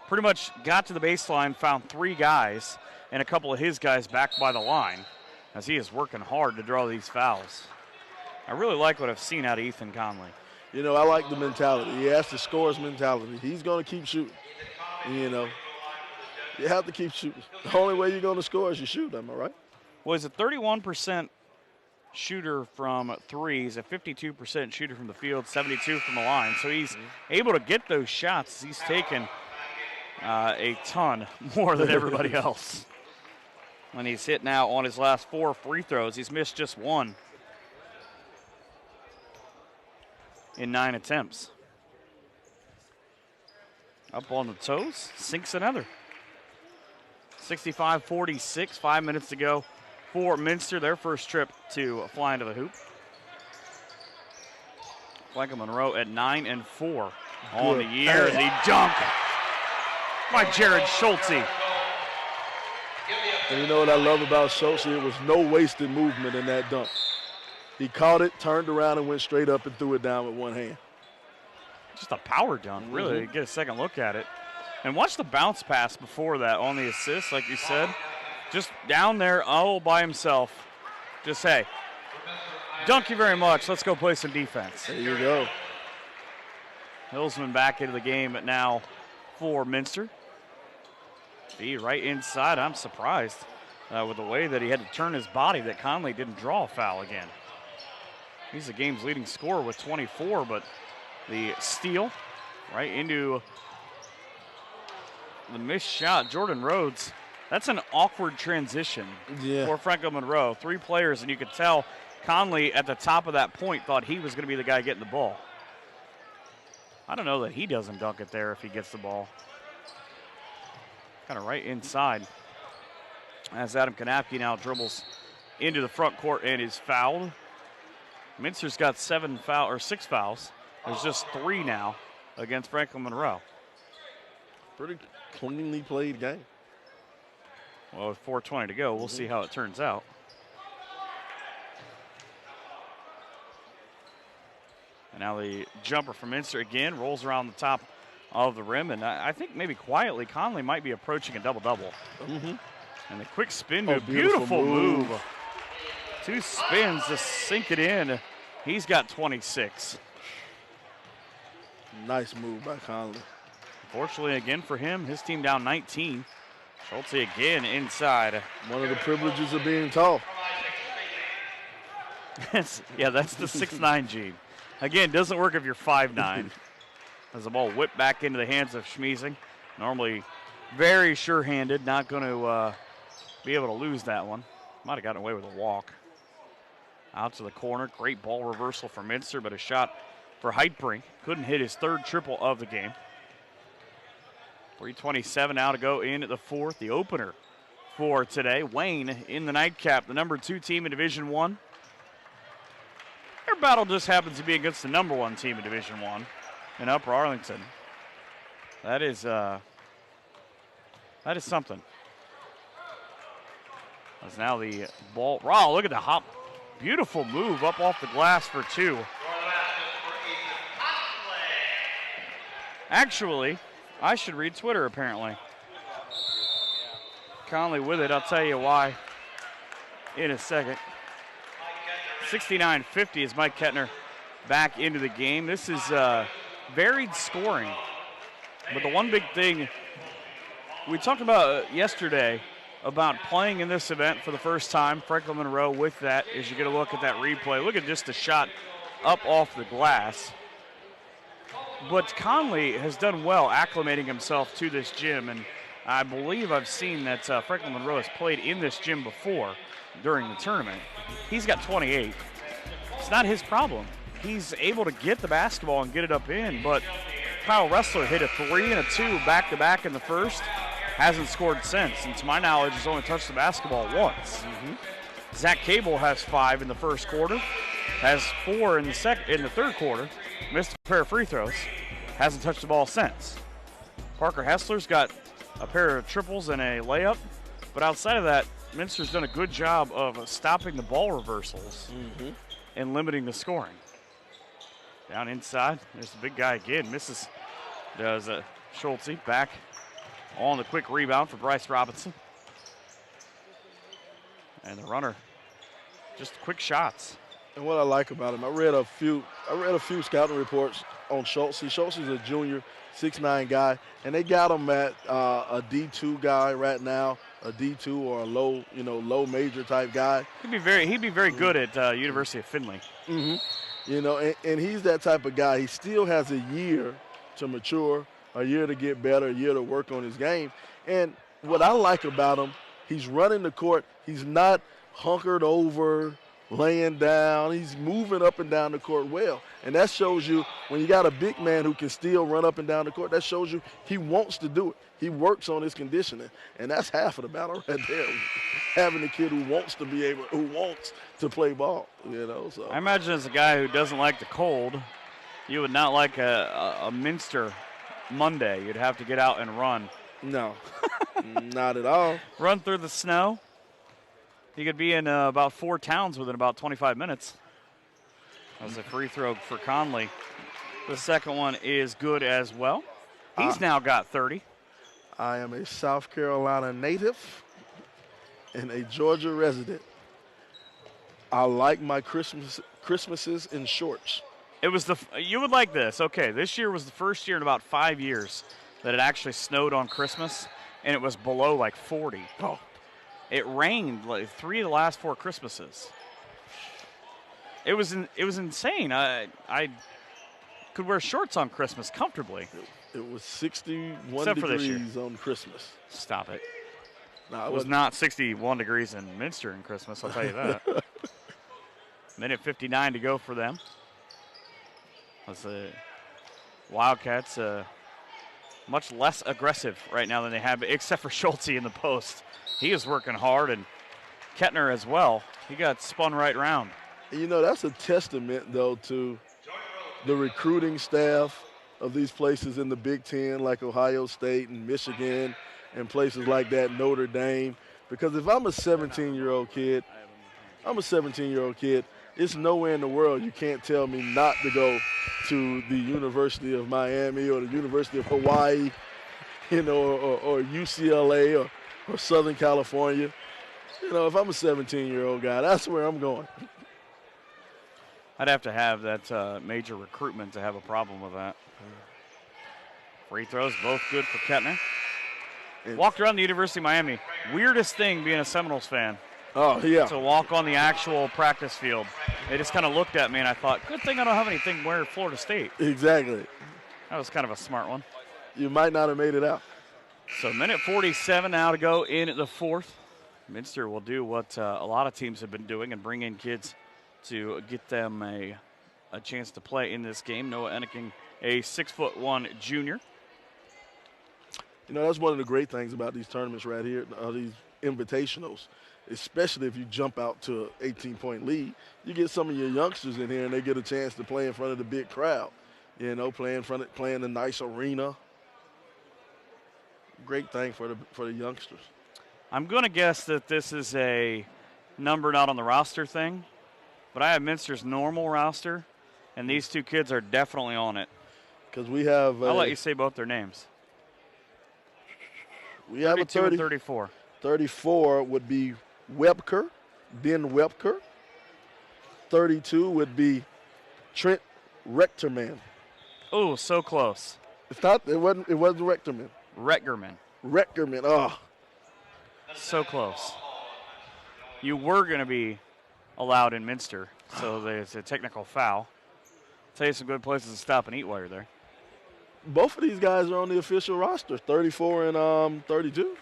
pretty much got to the baseline, found 3 guys, and a couple of his guys back by the line, as he is working hard to draw these fouls. I really like what I've seen out of Ethan Conley. You know, I like the mentality. He has to score his mentality. He's going to keep shooting. You know, you have to keep shooting. The only way you're going to score is you shoot, am I right? Well, he's a 31% shooter from threes, a 52% shooter from the field, 72 from the line. So he's able to get those shots. He's taken a ton more than everybody else. And he's hit now on his last 4 free throws. He's missed just 1 in 9 attempts. Up on the toes, sinks another. 65-46, 5 minutes to go for Minster, their first trip to fly into the hoop. Franklin Monroe at 9-4 on the year. The dunk by Jared Schulte. And you know what I love about Schulte? It was no wasted movement in that dunk. He caught it, turned around, and went straight up and threw it down with one hand. Just a power dunk, really. Get a second look at it. And watch the bounce pass before that on the assist, like you said. Just down there all by himself. Just, hey, dunk you very much. Let's go play some defense. There you go. Hillsman back into the game now for Minster. B right inside. I'm surprised with the way that he had to turn his body that Conley didn't draw a foul again. He's the game's leading scorer with 24, but the steal right into the missed shot. Jordan Rhodes, that's an awkward transition for Franklin Monroe. 3 players, and you could tell Conley at the top of that point thought he was going to be the guy getting the ball. I don't know that he doesn't dunk it there if he gets the ball. Kind of right inside. As Adam Kanapke now dribbles into the front court and is fouled. Minster's got 6 fouls. There's just 3 now against Franklin Monroe. Pretty cleanly played game. Well, with 4:20 to go, we'll see how it turns out. And now the jumper from Minster again rolls around the top of the rim, and I think maybe quietly Conley might be approaching a double-double. And the quick spin move, beautiful move. 2 spins to sink it in. He's got 26. Nice move by Conley. Fortunately, again for him, his team down 19. Schulte again inside. One of the privileges of being tall. Yeah, that's the 6'9" gene. Again, doesn't work if you're 5'9". As the ball whipped back into the hands of Schmiesing. Normally very sure-handed, not going to be able to lose that one. Might have gotten away with a walk. Out to the corner, great ball reversal for Minster, but a shot for Heitbrink. Couldn't hit his 3rd triple of the game. 3:27 now to go in the 4th, the opener for today. Wayne in the nightcap, the number 2 team in Division I. Their battle just happens to be against the number 1 team in Division I in Upper Arlington. That is something. As now the ball, wow, look at the hop. Beautiful move up off the glass for 2. Actually, I should read Twitter apparently. Conley with it, I'll tell you why in a second. 69-50 is Mike Kettner back into the game. This is varied scoring. But the one big thing we talked about yesterday about playing in this event for the first time, Franklin Monroe with that, as you get a look at that replay. Look at just the shot up off the glass. But Conley has done well acclimating himself to this gym, and I believe I've seen that Franklin Monroe has played in this gym before during the tournament. He's got 28. It's not his problem. He's able to get the basketball and get it up in, but Kyle Ressler hit a 3 and a 2 back-to-back in the first. Hasn't scored since, and to my knowledge, has only touched the basketball once. Zach Cable has 5 in the first quarter, has 4 in the third quarter, missed a pair of free throws, hasn't touched the ball since. Parker Hessler's got a pair of triples and a layup. But outside of that, Minster's done a good job of stopping the ball reversals and limiting the scoring. Down inside, there's the big guy again. Misses. Does Schulte back on the quick rebound for Bryce Robinson. And the runner, just quick shots. And what I like about him, I read a few scouting reports on Schultz. Schultz is a junior, 6'9" guy, and they got him at a D2 guy right now, a D2 or a low major type guy. He'd be very good at University of Findlay. And he's that type of guy. He still has a year to mature, a year to get better, a year to work on his game. And what I like about him, he's running the court. He's not hunkered over, laying down. He's moving up and down the court well. And that shows you when you got a big man who can still run up and down the court, that shows you he wants to do it. He works on his conditioning. And that's half of the battle right there, having a kid who wants to play ball, So I imagine as a guy who doesn't like the cold, you would not like a Minster Monday. You'd have to get out and run. No, not at all. Run through the snow. He could be in about 4 towns within about 25 minutes. That was a free throw for Conley. The second one is good as well. He's now got 30. I am a South Carolina native and a Georgia resident. I like my Christmases in shorts. You would like this. Okay, this year was the first year in about 5 years that it actually snowed on Christmas, and it was below like 40. Oh. It rained like 3 of the last 4 Christmases. It was insane. I could wear shorts on Christmas comfortably. It was 61 Except for this year. degrees on Christmas. Stop it. No, it was not 61 degrees in Minster in Christmas, I'll tell you that. Minute 59 to go for them. That's the Wildcats much less aggressive right now than they have, except for Schulte in the post. He is working hard, and Kettner as well. He got spun right around. That's a testament, though, to the recruiting staff of these places in the Big Ten, like Ohio State and Michigan and places like that, Notre Dame. Because if I'm a 17-year-old kid, it's nowhere in the world you can't tell me not to go to the University of Miami or the University of Hawaii, or UCLA or Southern California. If I'm a 17-year-old guy, that's where I'm going. I'd have to have that major recruitment to have a problem with that. Free throws, both good for Kettner. Walked around the University of Miami. Weirdest thing being a Seminoles fan. Oh, yeah. To walk on the actual practice field. They just kind of looked at me, and I thought, good thing I don't have anything where Florida State. Exactly. That was kind of a smart one. You might not have made it out. So minute 47 now to go in the fourth. Minster will do what a lot of teams have been doing and bring in kids to get them a chance to play in this game. Noah Enneking, a 6'1" junior. That's one of the great things about these tournaments right here, these invitationals, especially if you jump out to an 18-point lead. You get some of your youngsters in here, and they get a chance to play in front of the big crowd, play in a nice arena. Great thing for the youngsters. I'm going to guess that this is a number not on the roster thing, but I have Minster's normal roster, and these two kids are definitely on it. Because we have I'll let you say both their names. We have 32 and 34. 34 would be Webker, Ben Webker. 32 would be Trent Rechterman. Oh, so close. It's not. It wasn't Rechterman. Rechgerman. Oh. So close. You were going to be allowed in Minster, so there's a technical foul. Tell you some good places to stop and eat while you're there. Both of these guys are on the official roster, 34 and 32.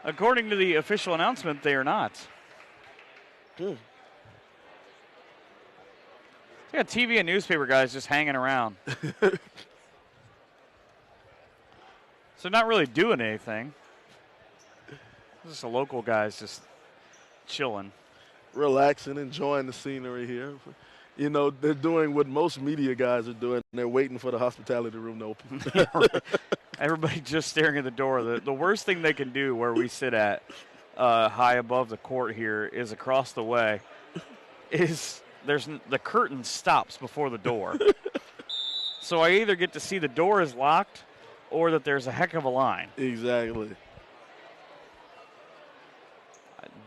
According to the official announcement, they are not. Hmm. You got TV and newspaper guys just hanging around. So not really doing anything. Just the local guys just chilling. Relaxing, enjoying the scenery here. You know, they're doing what most media guys are doing. They're waiting for the hospitality room to open. Everybody just staring at the door. The worst thing they can do where we sit at high above the court here is across the way is the curtain stops before the door. So I either get to see the door is locked or that there's a heck of a line. Exactly.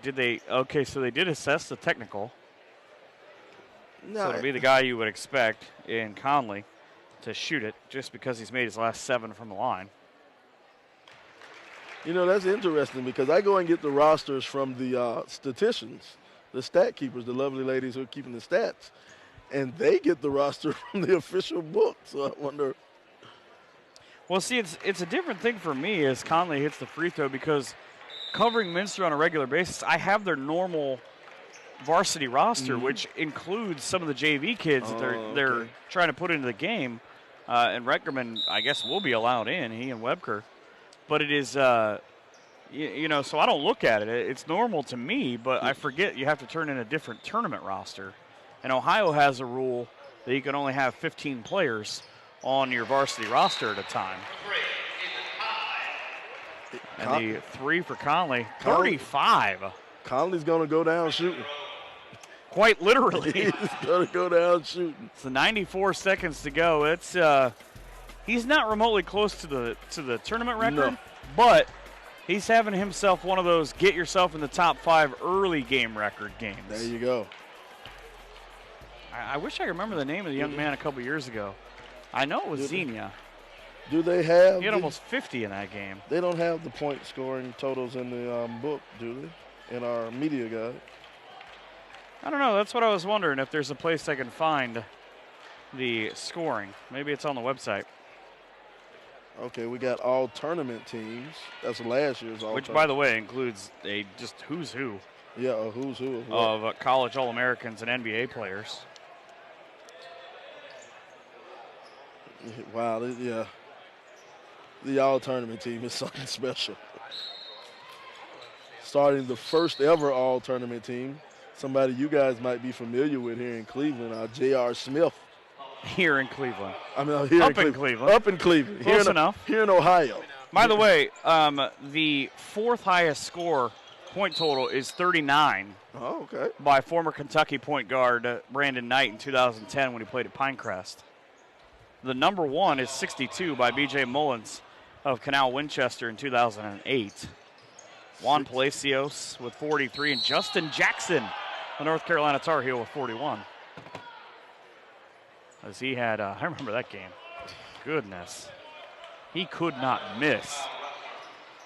Okay, so they did assess the technical. No, So it'll be the guy you would expect in Conley to shoot it just because he's made his last 7 from the line. you know, that's interesting because I go and get the rosters from the statisticians, the stat keepers, the lovely ladies who are keeping the stats, and they get the roster from the official book. So I wonder. Well, see, it's a different thing for me as Conley hits the free throw because covering Minster on a regular basis, I have their normal varsity roster, which includes some of the JV kids that they're trying to put into the game. And Reckerman, I guess, will be allowed in, he and Webker. But it is, you know, so I don't look at it. It's normal to me, but I forget you have to turn in a different tournament roster. And Ohio has a rule that you can only have 15 players on your varsity roster at a time. And the 3 for Conley, 35. Conley's going to go down shooting. Quite literally. He's going to go down shooting. So 94 seconds to go. It's he's not remotely close to the tournament record, No. but he's having himself one of those get yourself in the top 5 early game record games. There you go. I wish I could remember the name of the young man a couple years ago. I know it was Xenia. Do they have? He had almost 50 in that game. They don't have the point scoring totals in the book, do they? In our media guide. I don't know. That's what I was wondering, if there's a place I can find the scoring. Maybe it's on the website. Okay, we got all tournament teams. That's last year's all. Which, by the way, includes a just who's who. Yeah, a who's who of college All-Americans and NBA players. Wow, yeah. The all-tournament team is something special. Starting the first ever all-tournament team, somebody you guys might be familiar with here in Cleveland, J.R. Smith. Here in Cleveland. I mean, here Up in Cleveland. Up in Cleveland. Close enough. Here in Ohio. By the way, the 4th highest score point total is 39. Oh, okay. By former Kentucky point guard Brandon Knight in 2010 when he played at Pinecrest. The number 1 is 62 by B.J. Mullins of Canal Winchester in 2008. Juan Palacios with 43 and Justin Jackson, the North Carolina Tar Heel, with 41. As he had, I remember that game. Goodness. He could not miss.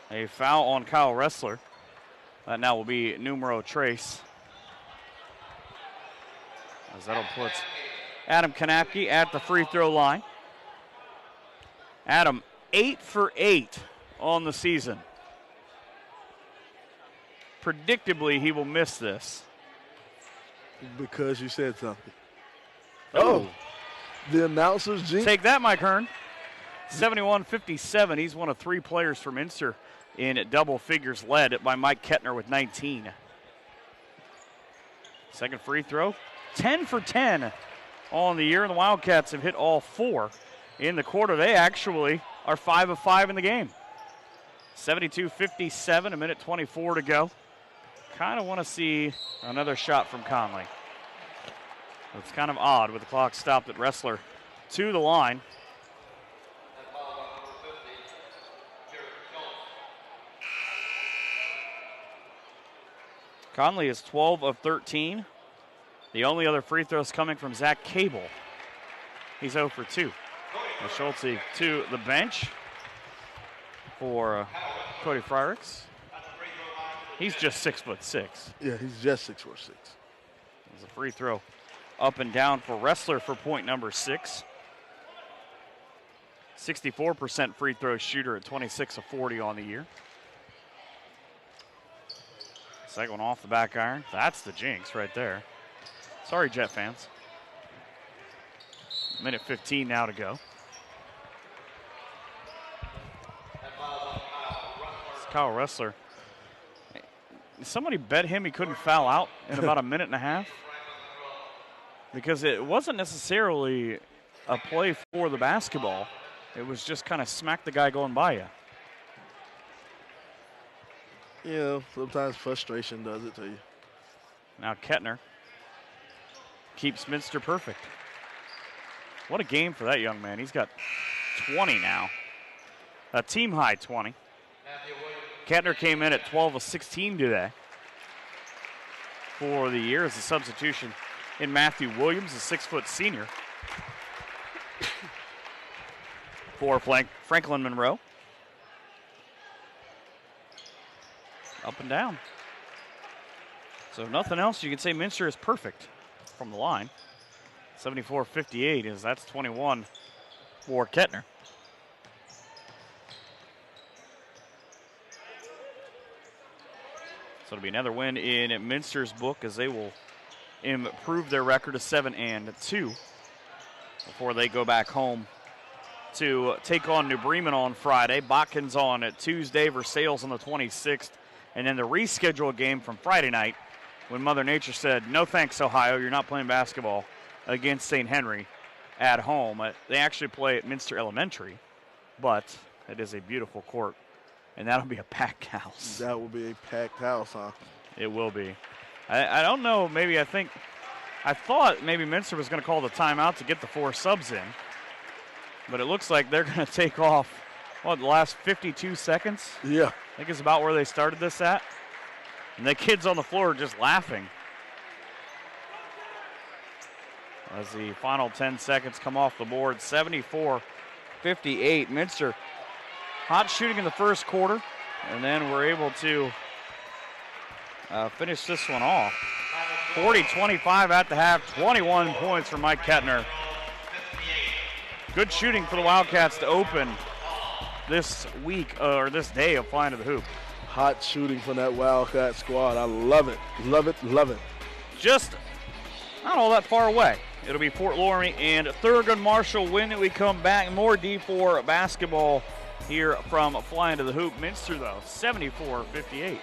A foul on Kyle Ressler. That now will be numero trace. As that'll put Adam Kanapke at the free throw line. Adam, 8 for 8 on the season. Predictably, he will miss this. Because you said something. Oh. The announcer's jinx. Take that, Mike Hearn. 71-57. He's one of 3 players from Minster in double figures, led by Mike Kettner with 19. Second free throw. 10 for 10 on the year, and the Wildcats have hit all 4 in the quarter. They actually are 5 of 5 in the game. 72-57, a minute 24 to go. Kind of want to see another shot from Conley. It's kind of odd with the clock stopped at Ressler to the line. Conley is 12 of 13. The only other free throws coming from Zach Cable. He's 0 for 2. Schulte to the bench for Cody Fryricks. He's just 6'6". Yeah, he's just 6'6". There's a free throw up and down for Ressler for point number 6. 64% free throw shooter at 26 of 40 on the year. Second one off the back iron. That's the jinx right there. Sorry, Jet fans. Minute 15 now to go. It's Kyle Ressler. Somebody bet him he couldn't foul out in about a minute and a half. because it wasn't necessarily a play for the basketball. It was just kind of smack the guy going by you. Yeah, sometimes frustration does it to you. Now Kettner keeps Minster perfect. What a game for that young man. He's got 20 now. A team high 20. Kettner came in at 12 of 16 today for the year as a substitution in Matthew Williams, a 6-foot senior, for Franklin Monroe. Up and down. So if nothing else, you can say Minster is perfect from the line. 74-58 is that's 21 for Kettner. So it'll be another win in Minster's book as they will improve their record to 7-2 before they go back home to take on New Bremen on Friday. Botkins on Tuesday, Versailles on the 26th, and then the rescheduled game from Friday night when Mother Nature said, no thanks, Ohio, you're not playing basketball against St. Henry at home. They actually play at Minster Elementary, but it is a beautiful court, and that'll be a packed house. That will be a packed house, huh? It will be. I don't know, I thought maybe Minster was going to call the timeout to get the 4 subs in, but it looks like they're going to take off, the last 52 seconds? Yeah. I think it's about where they started this at. And the kids on the floor are just laughing as the final 10 seconds come off the board. 74-58. Minster hot shooting in the first quarter, and then we're able to finish this one off. 40-25 at the half, 21 points for Mike Kettner. Good shooting for the Wildcats to open this week, or this day of flying to the hoop. Hot shooting from that Wildcat squad. I love it, love it, love it. Just not all that far away. It'll be Fort Laramie and Thurgood Marshall when we come back. More D4 basketball here from Flying to the Hoop. Minster, though, 74-58.